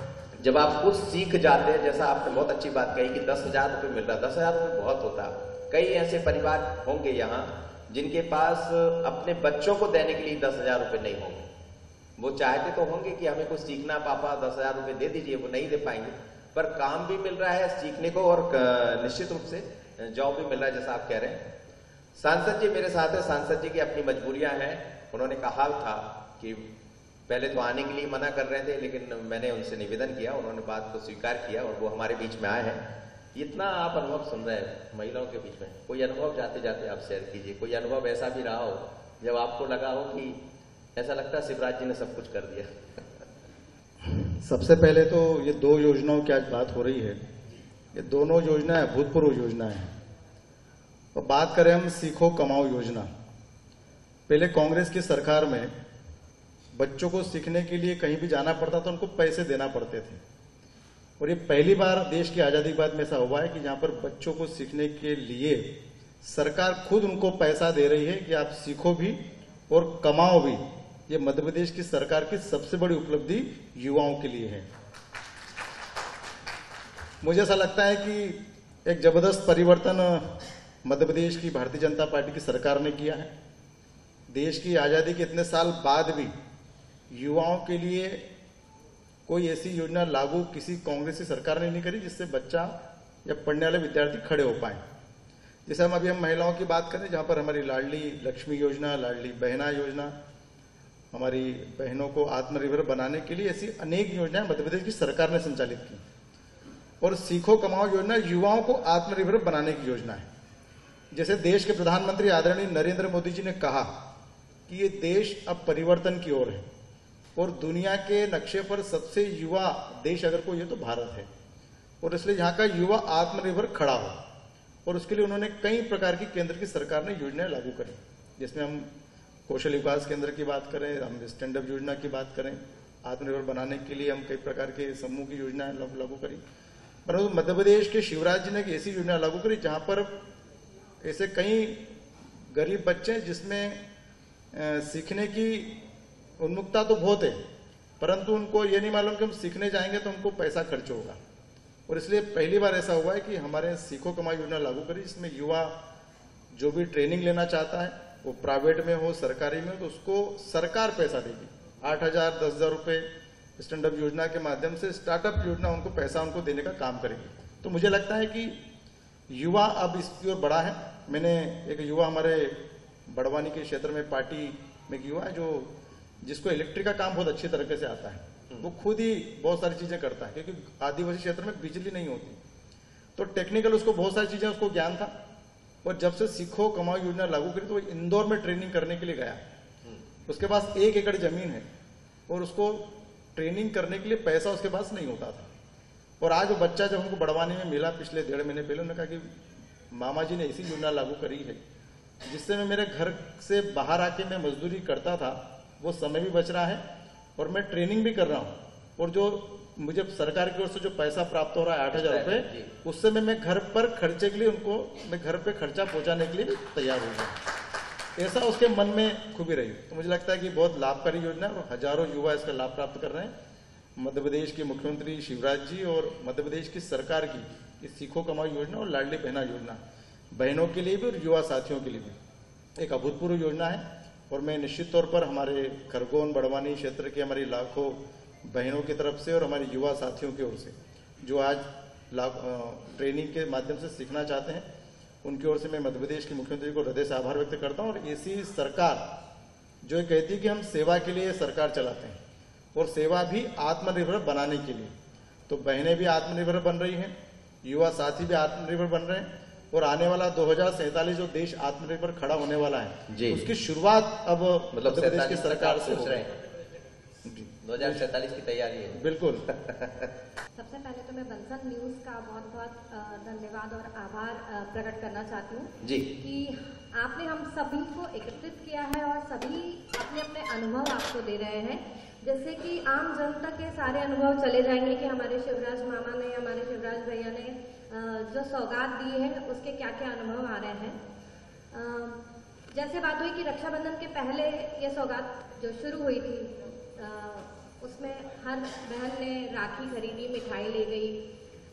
जब आप कुछ सीख जाते हैं, जैसा आपने बहुत अच्छी बात कही कि 10,000 रुपये मिल रहा है, 10,000 रुपये बहुत होता है। कई ऐसे परिवार होंगे यहाँ जिनके पास अपने बच्चों को देने के लिए 10,000 रुपये नहीं होंगे। वो चाहते तो होंगे कि हमें कुछ सीखना, पापा 10,000 रुपये दे दीजिए, वो नहीं दे पाएंगे, पर काम भी मिल रहा है सीखने को और निश्चित रूप से जॉब भी मिल रहा है, जैसा आप कह रहे हैं। सांसद जी मेरे साथ है। सांसद जी की अपनी मजबूरियां हैं। उन्होंने कहा था कि पहले तो आने के लिए मना कर रहे थे, लेकिन मैंने उनसे निवेदन किया, उन्होंने बात को स्वीकार किया और वो हमारे बीच में आए हैं। इतना आप अनुभव सुन रहे हैं महिलाओं के बीच में, कोई अनुभव जाते जाते आप शेयर कीजिए। कोई अनुभव ऐसा भी रहा हो जब आपको लगा हो कि ऐसा लगता है शिवराज जी ने सब कुछ कर दिया? सबसे पहले तो ये 2 योजनाओं की आज बात हो रही है, ये दोनों योजनाएं भूतपूर्व योजना है। तो बात करें हम सीखो कमाओ योजना, पहले कांग्रेस की सरकार में बच्चों को सीखने के लिए कहीं भी जाना पड़ता था, उनको पैसे देना पड़ते थे, और ये पहली बार देश की आजादी के बाद में ऐसा हुआ है कि जहां पर बच्चों को सीखने के लिए सरकार खुद उनको पैसा दे रही है कि आप सीखो भी और कमाओ भी। ये मध्य प्रदेश की सरकार की सबसे बड़ी उपलब्धि युवाओं के लिए है। मुझे ऐसा लगता है कि एक जबरदस्त परिवर्तन मध्य प्रदेश की भारतीय जनता पार्टी की सरकार ने किया है। देश की आज़ादी के इतने साल बाद भी युवाओं के लिए कोई ऐसी योजना लागू किसी कांग्रेस की सरकार ने नहीं करी जिससे बच्चा या पढ़ने वाले विद्यार्थी खड़े हो पाए। जैसे हम महिलाओं की बात करें, जहां पर हमारी लाडली लक्ष्मी योजना, लाडली बहना योजना, हमारी बहनों को आत्मनिर्भर बनाने के लिए ऐसी अनेक योजनाएं मध्य प्रदेश की सरकार ने संचालित की। और सीखो कमाओ योजना युवाओं को आत्मनिर्भर बनाने की योजना है। जैसे देश के प्रधानमंत्री आदरणीय नरेंद्र मोदी जी ने कहा कि ये देश अब परिवर्तन की ओर है और दुनिया के नक्शे पर सबसे युवा देश अगर कोई है तो भारत है, और इसलिए यहाँ का युवा आत्मनिर्भर खड़ा हो, और उसके लिए उन्होंने कई प्रकार की केंद्र की सरकार ने योजनाएं लागू करी। जिसमें हम कौशल विकास केंद्र की बात करें, हम स्टैंड अप योजना की बात करें, आत्मनिर्भर बनाने के लिए हम कई प्रकार के समूह की योजनाएं लागू करी। परंतु मध्य प्रदेश के शिवराज जी ने एक ऐसी योजना लागू करी जहां पर ऐसे कई गरीब बच्चे हैं जिसमें सीखने की उन्मुखता तो बहुत है, परंतु उनको ये नहीं मालूम कि हम सीखने जाएंगे तो हमको पैसा खर्च होगा। और इसलिए पहली बार ऐसा हुआ है कि हमारे सीखो कमाओ योजना लागू करी, जिसमें युवा जो भी ट्रेनिंग लेना चाहता है वो प्राइवेट में हो सरकारी में हो तो उसको सरकार पैसा देगी। 8,000 10,000 रुपये स्टैंड अप योजना के माध्यम से स्टार्टअप योजना उनको पैसा उनको देने का काम करेगी। तो मुझे लगता है कि युवा अब इसकी ओर बढ़ा है। मैंने एक युवा हमारे बड़वानी के क्षेत्र में पार्टी में एक युवा है जो जिसको इलेक्ट्रिक का काम बहुत अच्छी तरीके से आता है, वो खुद ही बहुत सारी चीजें करता है क्योंकि आदिवासी क्षेत्र में बिजली नहीं होती, तो टेक्निकल उसको बहुत सारी चीजें उसको ज्ञान था। और जब से सीखो कमाओ योजना लागू करी तो वो इंदौर में ट्रेनिंग करने के लिए गया। उसके पास 1 एकड़ जमीन है और उसको ट्रेनिंग करने के लिए पैसा उसके पास नहीं होता था। और आज वो बच्चा जब हमको बड़वानी में मिला पिछले 1.5 महीने पहले, उन्होंने कहा कि मामा जी ने ऐसी योजना लागू करी है जिससे मैं मेरे घर से बाहर आके मैं मजदूरी करता था, वो समय भी बच रहा है और मैं ट्रेनिंग भी कर रहा हूँ, और जो मुझे सरकार की ओर से जो पैसा प्राप्त हो रहा है 8,000 रुपये, उससे मैं घर पर खर्चे के लिए उनको मैं घर पे खर्चा पहुंचाने के लिए भी तैयार हो गया। ऐसा उसके मन में खूबी रही। तो मुझे लगता है कि बहुत लाभकारी योजना है और हजारों युवा इसका लाभ प्राप्त कर रहे हैं। मध्य प्रदेश के मुख्यमंत्री शिवराज जी और मध्य प्रदेश की सरकार की सीखो कमाओ योजना और लाडली बहना योजना बहनों के लिए भी और युवा साथियों के लिए भी एक अभूतपूर्व योजना है। और मैं निश्चित तौर पर हमारे खरगोन बड़वानी क्षेत्र के हमारी लाखों बहनों की तरफ से और हमारे युवा साथियों की ओर से जो आज ट्रेनिंग के माध्यम से सीखना चाहते हैं, उनकी ओर से मैं मध्य प्रदेश के मुख्यमंत्री को हृदय से आभार व्यक्त करता हूं। और ऐसी सरकार जो कहती है कि हम सेवा के लिए सरकार चलाते हैं और सेवा भी आत्मनिर्भर बनाने के लिए, तो बहनें भी आत्मनिर्भर बन रही हैं, युवा साथी भी आत्मनिर्भर बन रहे हैं, और आने वाला 2047 जो देश आत्मनिर्भर खड़ा होने वाला है उसकी शुरुआत अब मतलब मध्य प्रदेश की सरकार से हो रहे हैं। 2047 की तैयारी है बिल्कुल। सबसे पहले तो मैं बंसल न्यूज का बहुत बहुत धन्यवाद और आभार प्रकट करना चाहती हूँ जी कि आपने हम सभी को एकत्रित किया है और सभी अपने अपने अनुभव आपको दे रहे हैं। जैसे कि आम जनता के सारे अनुभव चले जाएंगे कि हमारे शिवराज मामा ने, हमारे शिवराज भैया ने जो सौगात दी है उसके क्या क्या अनुभव आ रहे हैं। जैसे बात हुई कि रक्षाबंधन के पहले ये सौगात जो शुरू हुई थी उसमें हर बहन ने राखी खरीदी, मिठाई ले गई,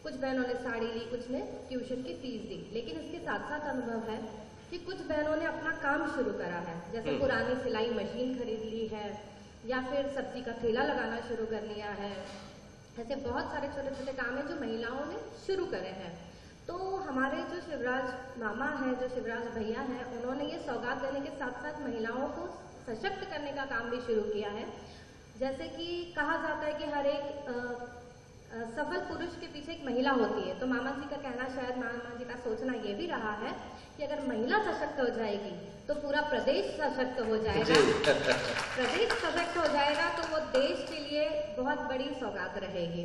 कुछ बहनों ने साड़ी ली, कुछ ने ट्यूशन की फीस दी। लेकिन इसके साथ साथ अनुभव है कि कुछ बहनों ने अपना काम शुरू करा है, जैसे पुरानी सिलाई मशीन खरीद ली है या फिर सब्जी का ठेला लगाना शुरू कर लिया है। ऐसे बहुत सारे छोटे छोटे काम हैं जो महिलाओं ने शुरू करे हैं। तो हमारे जो शिवराज मामा हैं, जो शिवराज भैया हैं, उन्होंने ये सौगात देने के साथ साथ महिलाओं को सशक्त करने का काम भी शुरू किया है। जैसे कि कहा जाता है कि हर एक सफल पुरुष के पीछे एक महिला होती है, तो मामा जी का कहना, शायद मामा जी का सोचना ये भी रहा है कि अगर महिला सशक्त हो जाएगी तो पूरा प्रदेश सशक्त हो जाएगा। प्रदेश सशक्त हो जाएगा तो वो देश के लिए बहुत बड़ी सौगात रहेगी।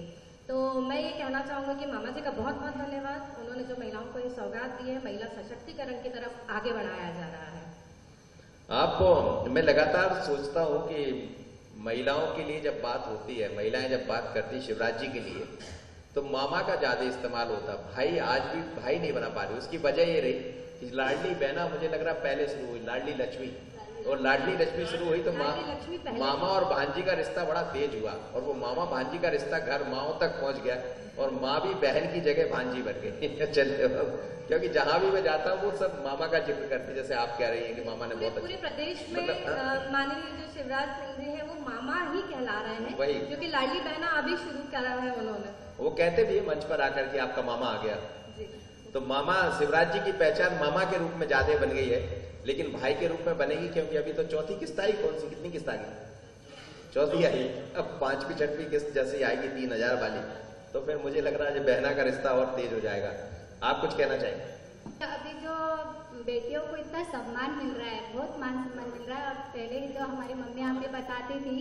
तो मैं ये कहना चाहूँगी कि मामा जी का बहुत बहुत धन्यवाद। उन्होंने जो महिलाओं को ये सौगात दी है, महिला सशक्तिकरण की तरफ आगे बढ़ाया जा रहा है। आपको मैं लगातार सोचता हूँ कि महिलाओं के लिए जब बात होती है, महिलाएं जब बात करती है शिवराज जी के लिए, तो मामा का ज्यादा इस्तेमाल होता। भाई आज भी भाई नहीं बना पा रही। उसकी वजह ये रही कि लाडली बहना मुझे लग रहा पहले शुरू हुई, लाडली लक्ष्मी और लाडली लक्ष्मी शुरू हुई तो लक्ष्मी पहले मामा और भांजी का रिश्ता बड़ा तेज हुआ और वो मामा भांजी का रिश्ता घर माओ तक पहुंच गया और माँ भी बहन की जगह भांजी बन गई। चलिए, क्योंकि जहां भी मैं जाता हूँ वो सब मामा का जिक्र करते, जैसे आप कह रही हैं कि मामा ने बहुत पूरे प्रदेश में माननीय जो शिवराज सिंह जी हैं वो मामा ही कहला रहे हैं, वही, क्योंकि लाडली बहना अभी शुरू करा है उन्होंने। वो कहते भी है मंच पर आकर के आपका मामा आ गया। तो मामा, शिवराज जी की पहचान मामा के रूप में ज्यादा बन गई है, लेकिन भाई के रूप में बनेगी क्योंकि अभी तो चौथी किस्त आई। कौन सी, कितनी किस्त आ गई? चौथी आई। अब 5वीं 6वीं किस्त जैसे आएगी 3000 वाली, तो फिर मुझे लग रहा है बहना का रिश्ता और तेज हो जाएगा। आप कुछ कहना चाहेंगे? अभी जो बेटियों को इतना सम्मान मिल रहा है, बहुत मान सम्मान मिल रहा है। और पहले जो हमारी मम्मी हमें बताती थी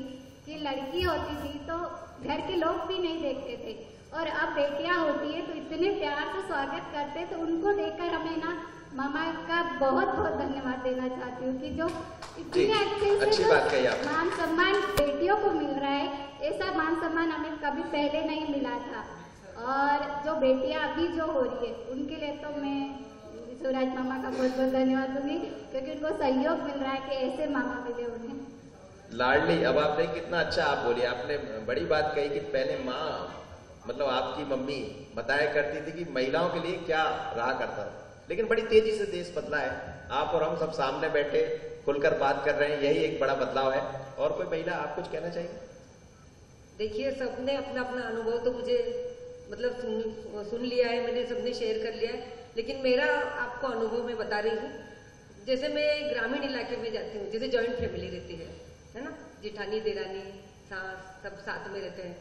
कि लड़की होती थी तो घर के लोग भी नहीं देखते थे, और अब बेटियां होती है तो इतने प्यार से स्वागत करते, तो उनको देखकर हमें ना मामा का बहुत बहुत धन्यवाद देना चाहती हूँ कि जो इतने अच्छे से मान सम्मान बेटियों को मिल रहा है। ऐसा मान सम्मान हमें कभी पहले नहीं मिला था। और जो बेटियां अभी जो हो रही है उनके लिए तो मैं शिवराज मामा का बहुत बहुत धन्यवाद दूंगी, क्योंकि उनको सहयोग मिल रहा है कि ऐसे मामा मिले उन्हें। लाडली, अब आप देखिए कितना अच्छा आप बोलिए, आपने बड़ी बात कही कि पहले माँ मतलब आपकी मम्मी बताया करती थी कि महिलाओं के लिए क्या रहा करता, लेकिन बड़ी तेजी से देश बदला है। आप और हम सब सामने बैठे खुलकर बात कर रहे हैं, यही एक बड़ा बदलाव है। और कोई महिला आप कुछ कहना चाहिए? देखिए, सबने अपना अपना अनुभव तो मुझे मतलब सुन लिया है, मैंने सबने शेयर कर लिया है, लेकिन मेरा आपको अनुभव मैं बता रही हूँ। जैसे मैं ग्रामीण इलाके में जाती हूँ, जैसे जॉइंट फैमिली रहती है ना, जेठानी देरानी सास सब साथ में रहते हैं,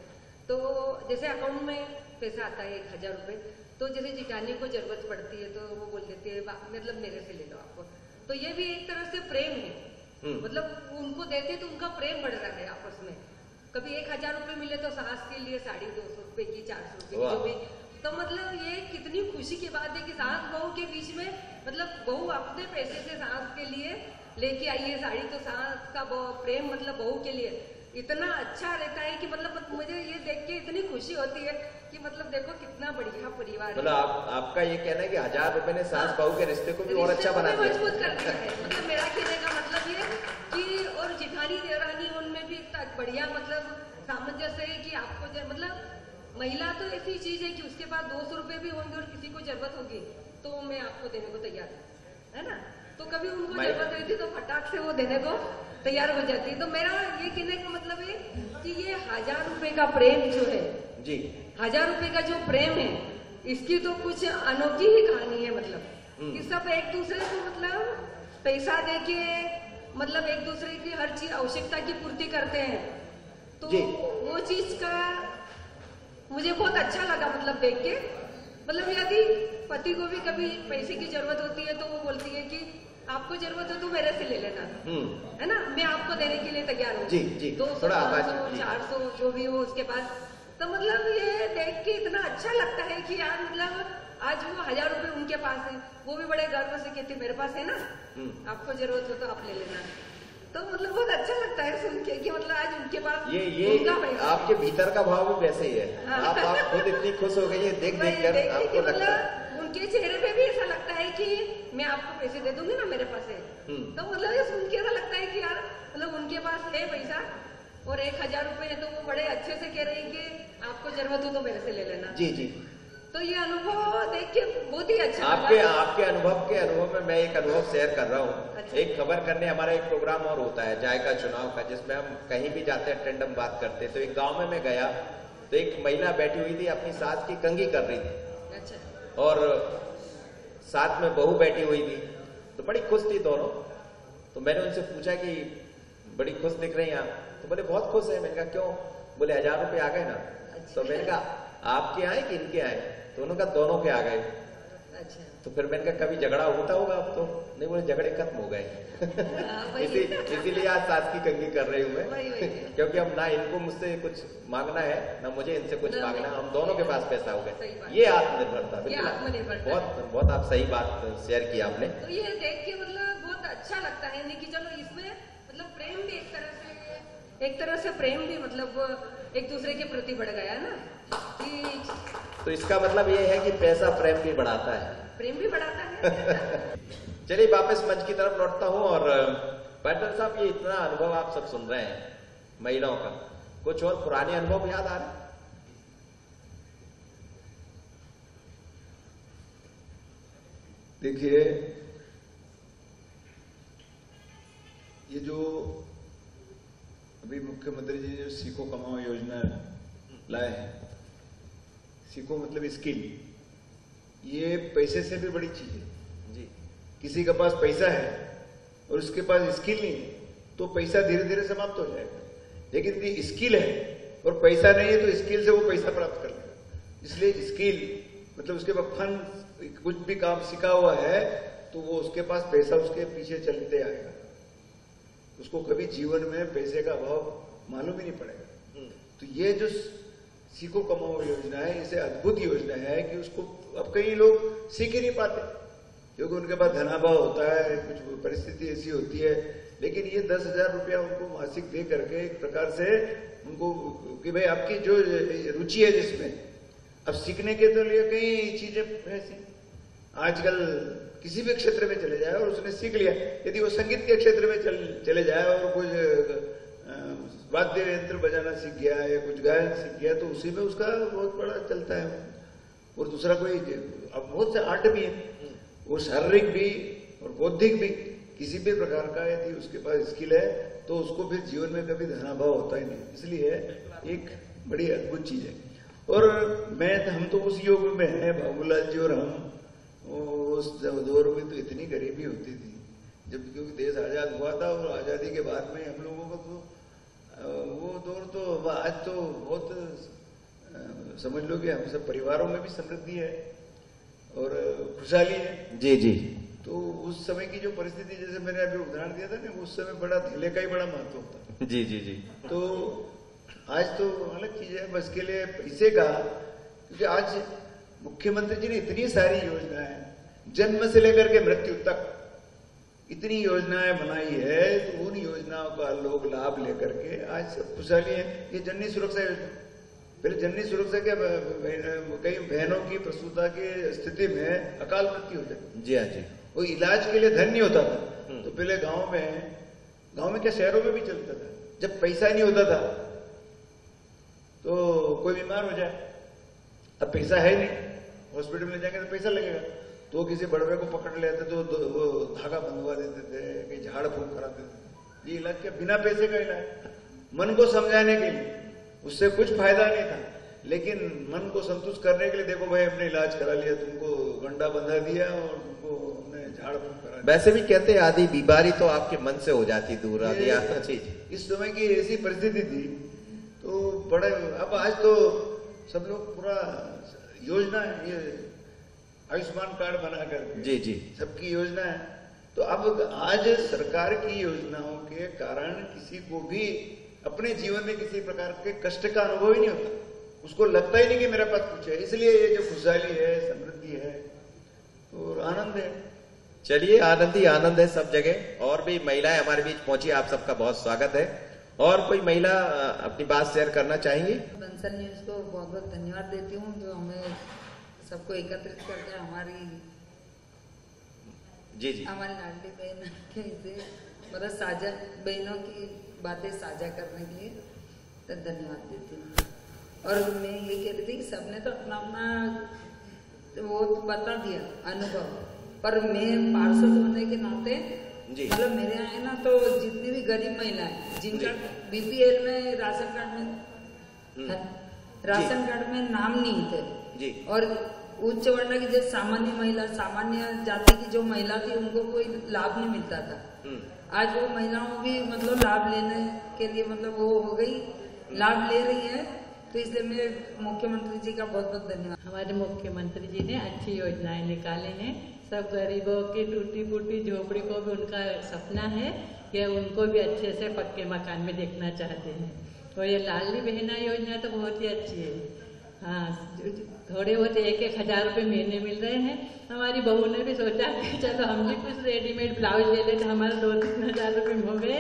तो जैसे अकाउंट में पैसा आता है 1000 रुपए, तो जैसे जेठानी को जरूरत पड़ती है तो वो बोल देती है मतलब मेरे से ले लो आपको, तो ये भी एक तरह से प्रेम है। मतलब उनको देते तो उनका प्रेम बढ़ रहा है आपस में। कभी 1000 रुपए मिले तो सास के लिए साड़ी 200 रुपए की, 400 रुपए की, जो भी, तो मतलब ये कितनी खुशी की बात है कि सास बहू के बीच में मतलब बहू अपने पैसे से सास के लिए लेके आई है साड़ी, तो सास का प्रेम मतलब बहू के लिए इतना अच्छा रहता है कि मतलब मुझे ये देख के इतनी खुशी होती है कि मतलब देखो कितना बढ़िया परिवार है। मतलब आपका ये कहना है कि 1000 रुपए ने सास बहू के रिश्ते को भी और अच्छा बना दिया, मजबूत कर दिया है। मतलब मेरा कहने का मतलब ये कि और जेठानी देवरानी उनमें भी इतना बढ़िया मतलब सामंजस्य है कि आपको मतलब महिला तो ऐसी चीज है कि उसके पास 200 रुपए भी होंगे और किसी को जरूरत होगी तो मैं आपको देने को तैयार है ना, तो कभी उनको जरूरत रहती तो फटाक से वो देने को तैयार हो जाती है। तो मेरा ये कहने का मतलब है कि ये 1000 रुपए का प्रेम जो है जी, 1000 रुपए का जो प्रेम है, इसकी तो कुछ अनोखी ही कहानी है। मतलब कि सब एक दूसरे को मतलब पैसा देके मतलब एक दूसरे की हर चीज आवश्यकता की पूर्ति करते हैं, तो वो चीज का मुझे बहुत अच्छा लगा मतलब देख के। मतलब यदि पति को भी कभी पैसे की जरूरत होती है तो वो बोलती है कि आपको जरूरत है तो मेरे से ले लेना, है ना, मैं आपको देने के लिए तैयार हूँ। 200, 500, 400 जो भी हो उसके पास। तो मतलब ये देख के इतना अच्छा लगता है कि यार मतलब आज वो 1000 रुपए उनके पास है, वो भी बड़े गर्व से कहते मेरे पास है ना, आपको जरूरत हो तो आप ले लेना। तो मतलब बहुत अच्छा लगता है सुन के कि मतलब आज उनके पास ये आपके भीतर का भाव भी वैसे ही है। आप खुद इतनी खुश हो गई है देख कर, आपको लगता है उनके चेहरे पे भी ऐसा लगता है कि मैं आपको पैसे दे दूंगी ना, मेरे पास है। तो मतलब ये सुन के ऐसा लगता है कि यार मतलब उनके पास है पैसा और 1000 रुपए है, तो वो बड़े अच्छे से कह रहे हैं कि आपको जरूरत हो तो मेरे से ले लेना। जी जी। तो ये अनुभव देख के बहुत ही अच्छा आपके अनुभव में मैं एक अनुभव शेयर कर रहा हूँ। अच्छा। एक खबर करने हमारा एक प्रोग्राम और होता है जायका चुनाव का, जिसमें हम कहीं भी जाते हैं टैंडम बात करते। तो एक गांव में मैं गया तो एक महिला बैठी हुई थी, अपनी सास की कंघी कर रही थी। अच्छा। और साथ में बहू बैठी हुई थी, तो बड़ी खुश थी दोनों। तो मैंने उनसे पूछा कि बड़ी खुश दिख रही हैं आप, तो बोले बहुत खुश है। मैंने कहा क्यों? बोले 1000 रुपए आ गए ना। तो मैंने कहा आपके आए कि इनके आए? तो उन्होंने कहा दोनों के आ गए। अच्छा। तो फिर मैंने कहा कभी झगड़ा होता होगा अब तो? नहीं, बोले झगड़े खत्म हो गए। इसीलिए आज सास की कंघी कर रही हूँ मैं, क्योंकि अब ना इनको मुझसे कुछ मांगना है ना मुझे इनसे कुछ मांगना है, हम दोनों के पास पैसा हो गया। ये आत्मनिर्भरता, बिल्कुल बहुत आप सही बात शेयर की आपने। तो ये देख के मतलब बहुत अच्छा लगता है कि चलो इसमें मतलब प्रेम भी एक तरह से प्रेम भी मतलब एक दूसरे के प्रति बढ़ गया ना कि तो इसका मतलब ये है कि पैसा प्रेम भी बढ़ाता है, प्रेम भी बढ़ाता है। चलिए वापस मंच की तरफ लौटता हूँ और पायलट साहब, ये इतना अनुभव आप सब सुन रहे हैं महिलाओं का, कुछ और पुराने अनुभव याद आ रहे हैं? देखिए, ये जो अभी मुख्यमंत्री जी ने सीखो कमाओ योजना लाए हैं, सीखो मतलब स्किल, ये पैसे से भी बड़ी चीज है जी। किसी के पास पैसा है और उसके पास स्किल नहीं है तो पैसा धीरे धीरे समाप्त हो जाएगा, लेकिन यदि स्किल है और पैसा नहीं है तो स्किल से वो पैसा प्राप्त कर लेगा। इसलिए स्किल मतलब उसके पास फन, कुछ भी काम सीखा हुआ है तो वो उसके पास पैसा उसके पीछे चलते आएगा, उसको कभी जीवन में पैसे का अभाव मालूम ही नहीं पड़ेगा। तो ये जो सीखो कमाओ योजना है, इसे अद्भुत योजना है कि उसको अब कई लोग सीख ही नहीं पाते क्योंकि उनके पास धनाभाव होता है, कुछ परिस्थिति ऐसी होती है। लेकिन ये 10,000 रुपया उनको मासिक दे करके एक प्रकार से उनको कि भाई आपकी जो रुचि है जिसमें, अब सीखने के तो लिए कई चीजें ऐसी आजकल किसी भी क्षेत्र में चले जाए और उसने सीख लिया, यदि वो संगीत के क्षेत्र में चले जाए और कुछ वाद्य यंत्र बजाना सीख गया या कुछ गायन सीख गया तो उसी में उसका बहुत बड़ा चलता है। और दूसरा कोई, अब बहुत से आर्ट भी है, वो शारीरिक भी और बौद्धिक भी, किसी भी प्रकार का यदि उसके पास स्किल है तो उसको फिर जीवन में कभी धनाभाव होता ही नहीं। इसलिए एक बड़ी अद्भुत चीज है। और हम तो उस युग में हैं, बाबूलाल जी और हम, उस दौर में तो इतनी गरीबी होती थी जब, क्योंकि देश आजाद हुआ था और आजादी के बाद में हम लोगों को तो वो दौर तो आज तो बहुत समझ लो कि हम सब परिवारों में भी समृद्धि है और खुशहाली है। जी जी। तो उस समय की जो परिस्थिति, जैसे मैंने अभी उदाहरण दिया था ना, उस समय बड़ा थैले का ही बड़ा महत्व होता। जी जी जी। तो आज तो अलग चीज है, बस के लिए पैसे का, क्योंकि आज मुख्यमंत्री जी ने इतनी सारी योजनाएं, जन्म से लेकर के मृत्यु तक इतनी योजनाएं बनाई है, तो उन योजनाओं का लोग लाभ लेकर के आज सब खुशहाली है। ये जननी सुरक्षा योजना, पहले जननी सुरक्षा के कई बहनों की प्रसूता की स्थिति में अकाल मृत्यु हो जाती। जी हाँ जी। वो इलाज के लिए धन नहीं होता था, तो पहले गांव में क्या शहरों में भी चलता था, जब पैसा नहीं होता था तो कोई बीमार हो जाए, अब पैसा है नहीं, हॉस्पिटल में जाएंगे तो पैसा लगेगा, तो किसी बड़वे को पकड़ लेते तो वो धागा बंधवा देते थे, कहीं झाड़ फूंक करा देते थे। ये इलाज क्या, बिना पैसे का इलाज, मन को समझाने के लिए, उससे कुछ फायदा नहीं था, लेकिन मन को संतुष्ट करने के लिए, देखो भाई हमने इलाज करा लिया, तुमको गंडा बंधा दिया और तुमको हमने झाड़ फूंक करा दिया। वैसे भी कहते हैं आधी बीमारी तो आपके मन से हो जाती दूर, आधी चीज। इस समय की ऐसी परिस्थिति थी तो बड़े, अब आज तो सब लोग पूरा योजना है, ये आयुष्मान कार्ड बना कर जी जी सबकी योजना है। तो अब आज सरकार की योजनाओं के कारण किसी को भी अपने जीवन में किसी प्रकार के कष्ट का अनुभव ही नहीं होता, उसको लगता ही नहीं कि मेरे पास कुछ है। इसलिए ये जो खुशहाली है, समृद्धि है और आनंद है। चलिए, आनंद ही आनंद है सब जगह। और भी महिलाएं हमारे बीच पहुंची, आप सबका बहुत स्वागत है। और कोई महिला अपनी बात शेयर करना चाहेंगी? बंसल न्यूज को बहुत बहुत धन्यवाद देती हूँ जो हमें सबको एकत्रित करके हमारी लाडली बहन के मतलब साझा बहनों की बातें साझा करने के लिए तो धन्यवाद देती हूँ। और मैं ये कह रही थी कि सबने तो अपना अपना वो बता दिया अनुभव, पर मैं पार्षद होने के नाते मतलब मेरे यहाँ है ना, तो जितनी भी गरीब महिलाएं जिनका बीपीएल में राशन कार्ड में नाम नहीं थे और उच्च वर्ण की जो सामान्य महिला, सामान्य जाति की जो महिला थी, उनको कोई लाभ नहीं मिलता था, आज वो महिलाओं भी मतलब लाभ लेने के लिए मतलब वो हो गई, लाभ ले रही है। तो इसलिए मैं मुख्यमंत्री जी का बहुत बहुत धन्यवाद। हमारे मुख्यमंत्री जी ने अच्छी योजनाएं निकाले हैं, सब गरीबों की टूटी फूटी झोपड़ी को भी उनका सपना है कि उनको भी अच्छे से पक्के मकान में देखना चाहते हैं। और ये लाडली बहना योजना तो बहुत ही अच्छी है। हाँ, थोड़े बहुत 1-1 हज़ार रुपये महीने मिल रहे हैं। हमारी बहू ने भी सोचा कि चलो हम भी कुछ रेडीमेड ब्लाउज ले लेते, हमारे 2-3 हज़ार रुपये हो गए,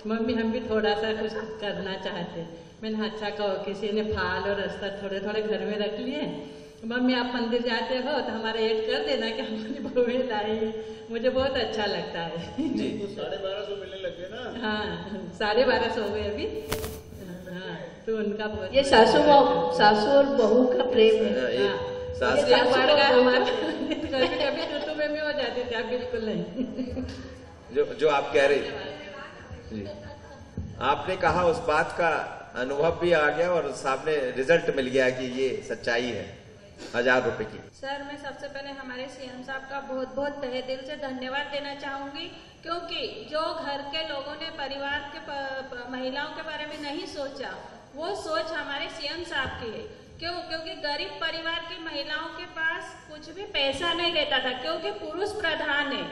मम्मी हम भी थोड़ा सा कुछ करना चाहते हैं। मैंने अच्छा कहो, किसी ने फाल और अस्तर थोड़े थोड़े घर में रख लिए मम्मी आप मंदिर जाते हो तो हमारा ऐड कर देना कि हमारी बहुएं लाई, मुझे बहुत अच्छा लगता है। जी 1250 मिलने लगे ना। हाँ 1250 हो गए अभी। हाँ तो उनका बहुत ये सासू और बहू का प्रेम है। सास बढ़ गया हमारा, कभी कभी ऋतु में भी हो जाते थे, आप बिल्कुल नहीं। जो आप कह रही जी, आपने कहा उस बात का अनुभव भी आ गया और सामने रिजल्ट मिल गया कि ये सच्चाई है 1000 रुपए की। सर मैं सबसे पहले हमारे सीएम साहब का बहुत बहुत तहे दिल से धन्यवाद देना चाहूंगी, क्योंकि जो घर के लोगों ने परिवार के महिलाओं के बारे में नहीं सोचा, वो सोच हमारे सीएम साहब की है। क्यों? क्योंकि गरीब परिवार की महिलाओं के पास कुछ भी पैसा नहीं रहता था, क्योंकि पुरुष प्रधान है,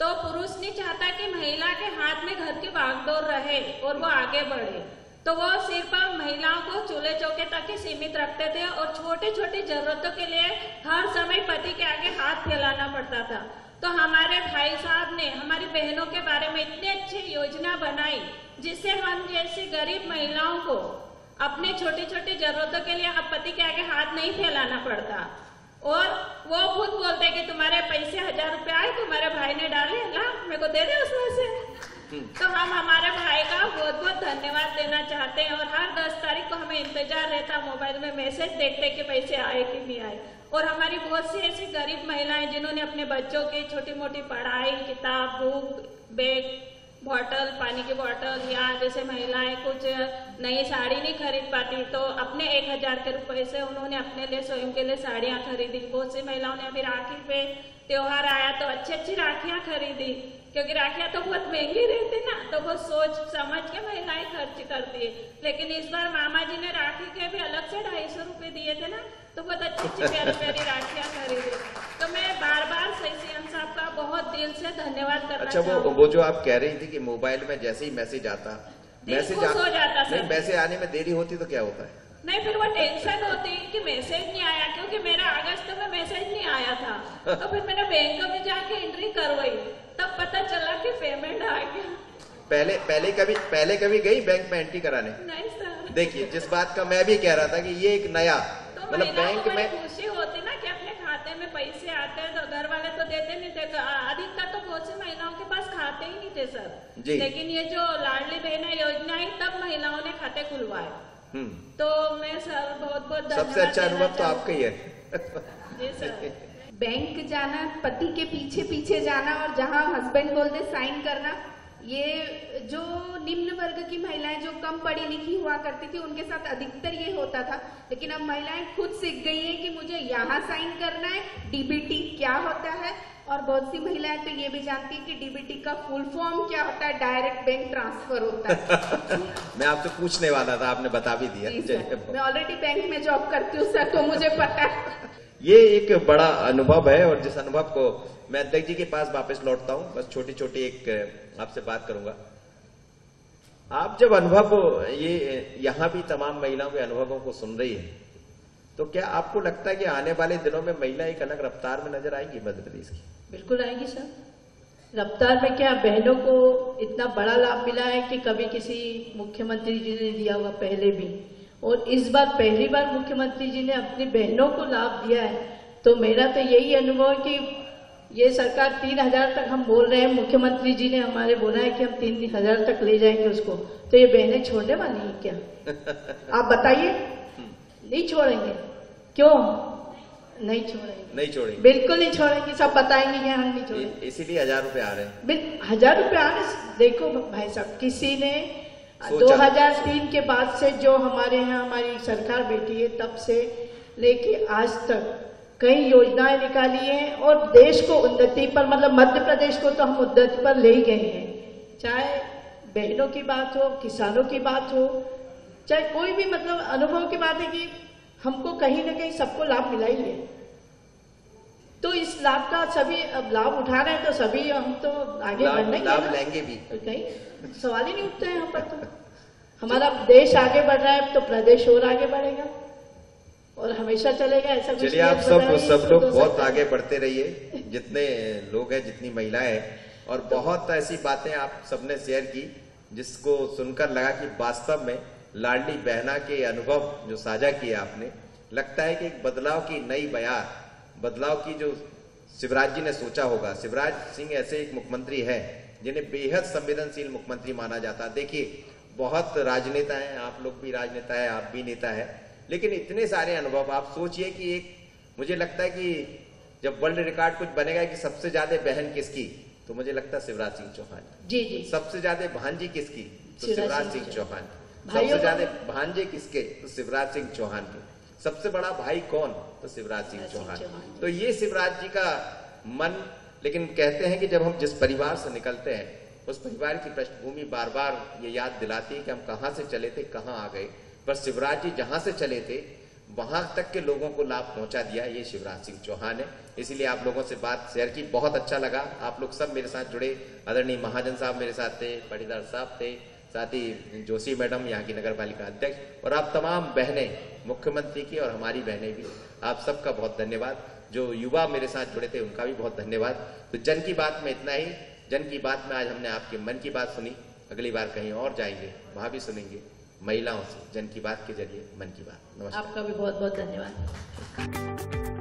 तो पुरुष नहीं चाहता कि महिला के हाथ में घर की भागदौड़ रहे और वो आगे बढ़े, तो वो सिर्फ महिलाओं को चूल्हे चौके तक ही सीमित रखते थे और छोटी छोटी जरूरतों के लिए हर समय पति के आगे हाथ फैलाना पड़ता था। तो हमारे भाई साहब ने हमारी बहनों के बारे में इतनी अच्छी योजना बनाई, जिससे हम जैसी गरीब महिलाओं को अपने छोटी छोटी जरूरतों के लिए अब पति के आगे हाथ नहीं फैलाना पड़ता। और वो खुद बोलते कि तुम्हारे पैसे 1000 रुपए आए, तुम्हारे भाई ने डाले, ला मेरे को दे दे उसमें से। तो हम हमारे भाई का बहुत बहुत धन्यवाद देना चाहते हैं। और हर 10 तारीख को हमें इंतजार रहता, मोबाइल में मैसेज देखते कि पैसे आए कि नहीं आए। और हमारी बहुत सी ऐसी गरीब महिलाएं जिन्होंने अपने बच्चों की छोटी मोटी पढ़ाई, किताब, बुक, बैग, बॉटल, पानी की बॉटल, या जैसे महिलाएं कुछ नई साड़ी नहीं खरीद पाती, तो अपने 1000 के रुपए से उन्होंने अपने लिए स्वयं के लिए साड़ियां खरीदी। बहुत सी महिलाओं ने अभी राखी पे त्योहार आया तो अच्छी राखियां खरीदी, क्योंकि राखियां तो बहुत महंगी रहती ना, तो वो सोच समझ के महिलाएं खर्च करती है। लेकिन इस बार मामा जी ने राखी के भी अलग से 250 रुपए दिए थे ना, तो बहुत अच्छी प्यारी राखियां खरीदी। तो मैं बार बार सीएम साहब का बहुत दिल से धन्यवाद करना अच्छा, वो जो आप कह रही थी कि मोबाइल में जैसे ही मैसेज आता, मैसेज हो जाता सर, मैसेज आने में देरी होती तो क्या होता है? नहीं, फिर वो टेंशन होती कि मैसेज नहीं आया, क्योंकि मेरा अगस्त में मैसेज नहीं आया था। तो फिर मैंने बैंक में जाके एंट्री करवाई, तब पता चला कि पेमेंट आ गया। पहले कभी गई बैंक में एंट्री कराने? नहीं सर। देखिए, जिस बात का मैं भी कह रहा था कि ये एक नया मतलब बैंक में खुशी होती ना कि अपने खाते में पैसे आते हैं, तो घर वाले तो देते नहीं थे। अधिकतर तो बहुत सी महिलाओं के पास खाते ही नहीं थे सर। लेकिन ये जो लाडली बहना योजना है, तब महिलाओं ने खाते खुलवाए। तो मैं सर बहुत बहुत सबसे अच्छा अनुभव तो आपका ही है। जी सर। बैंक जाना, पति के पीछे पीछे जाना, और जहां हस्बैंड बोलते साइन करना, ये जो निम्न वर्ग की महिलाएं जो कम पढ़ी लिखी हुआ करती थी, उनके साथ अधिकतर ये होता था। लेकिन अब महिलाएं खुद सीख गई हैं कि मुझे यहाँ साइन करना है, डीबीटी क्या होता है। और बहुत सी महिलाएं तो ये भी जानती है कि डीबीटी का फुल फॉर्म क्या होता है, डायरेक्ट बैंक ट्रांसफर होता है। मैं आपसे पूछने वाला था, आपने बता भी दिया। मैं ऑलरेडी बैंक में जॉब करती हूँ सर, तो मुझे पता है। ये एक बड़ा अनुभव है, और जिस अनुभव को मैं अध्यक्ष जी के पास वापस लौटता हूं, बस छोटी छोटी एक आपसे बात करूंगा। आप जब अनुभव ये यहां भी तमाम महिलाओं के अनुभवों को सुन रही है, तो क्या आपको लगता है कि आने वाले दिनों में महिला एक अलग रफ्तार में नजर आएंगी मध्य प्रदेश की? बिल्कुल आएंगी सर। रफ्तार में क्या, बहनों को इतना बड़ा लाभ मिला है कि कभी किसी मुख्यमंत्री जी ने दिया हुआ पहले भी, और इस बार पहली बार मुख्यमंत्री जी ने अपनी बहनों को लाभ दिया है। तो मेरा तो यही अनुभव है कि ये सरकार 3000 तक हम बोल रहे हैं, मुख्यमंत्री जी ने हमारे बोला है कि हम 3000 तक ले जाएंगे उसको, तो ये बहनें छोड़ने वाली है क्या? आप बताइए, नहीं छोड़ेंगे। क्यों नहीं छोड़ेंगे? बिल्कुल नहीं छोड़ेंगे। सब बताएंगे कि हम नहीं छोड़ेंगे। इसीलिए 1000 रुपए आ रहे हैं। 1000 रुपए आ रहे। देखो भाई साहब, किसी ने 2003 के बाद से जो हमारे यहाँ हमारी सरकार बैठी है, तब से लेके आज तक कई योजनाएं निकाली हैं, और देश को उन्नति पर, मतलब मध्य प्रदेश को तो हम उन्नति पर ले ही गए हैं। चाहे बहनों की बात हो, किसानों की बात हो, चाहे कोई भी, मतलब अनुभव की बात है कि हमको कहीं ना कहीं सबको लाभ मिला ही है। तो इस लाभ का सभी अब लाभ उठा रहे हैं, तो सभी हम तो आगे बढ़ने लाभ लेंगे भी, कहीं सवाल ही नहीं उठते हैं यहाँ पर। तो हमारा देश आगे बढ़ रहा है, तो प्रदेश और आगे बढ़ेगा और हमेशा चलेगा। ऐसा कुछ चलिए, आप सब लोग बहुत आगे बढ़ते रहिए, जितने लोग हैं, जितनी महिलाएं हैं, और बहुत ऐसी बातें आप सबने शेयर की जिसको सुनकर लगा कि वास्तव में लाडली बहना के अनुभव जो साझा किए आपने, लगता है कि एक बदलाव की नई बयार, बदलाव की जो शिवराज जी ने सोचा होगा। शिवराज सिंह ऐसे एक मुख्यमंत्री है जिन्हें बेहद संवेदनशील मुख्यमंत्री माना जाता है। देखिए, बहुत राजनेता हैं, आप लोग भी राजनेता है, आप भी नेता है, लेकिन इतने सारे अनुभव। आप सोचिए कि एक, मुझे लगता है कि जब वर्ल्ड रिकॉर्ड कुछ बनेगा कि सबसे ज्यादा बहन किसकी, तो मुझे लगता है शिवराज सिंह चौहान जी जी। सबसे ज्यादा भांजी किसकी, तो शिवराज सिंह चौहान। सबसे ज्यादा भांजे किसके, तो शिवराज सिंह चौहान के। सबसे बड़ा भाई कौन, तो शिवराज सिंह चौहान। तो ये शिवराज जी का मन। लेकिन कहते हैं कि जब हम जिस परिवार से निकलते हैं, उस परिवार की पृष्ठभूमि बार बार ये याद दिलाती है कि हम कहां से चले थे, कहां आ गए। पर शिवराज जी जहां से चले थे वहां तक के लोगों को लाभ पहुंचा दिया, ये शिवराज सिंह चौहान है। इसीलिए आप लोगों से बात शेयर की, बहुत अच्छा लगा। आप लोग सब मेरे साथ जुड़े। आदरणीय महाजन साहब मेरे साथ थे, पटीदार साहब थे, साथ ही जोशी मैडम यहाँ की नगर पालिका अध्यक्ष, और आप तमाम बहनें, मुख्यमंत्री की और हमारी बहनें भी, आप सबका बहुत धन्यवाद। जो युवा मेरे साथ जुड़े थे उनका भी बहुत धन्यवाद। तो जन की बात में इतना ही। जन की बात में आज हमने आपके मन की बात सुनी, अगली बार कहीं और जाएंगे, वहां भी सुनेंगे महिलाओं से जन की बात के जरिए मन की बात। नमस्कार। आपका भी बहुत बहुत धन्यवाद।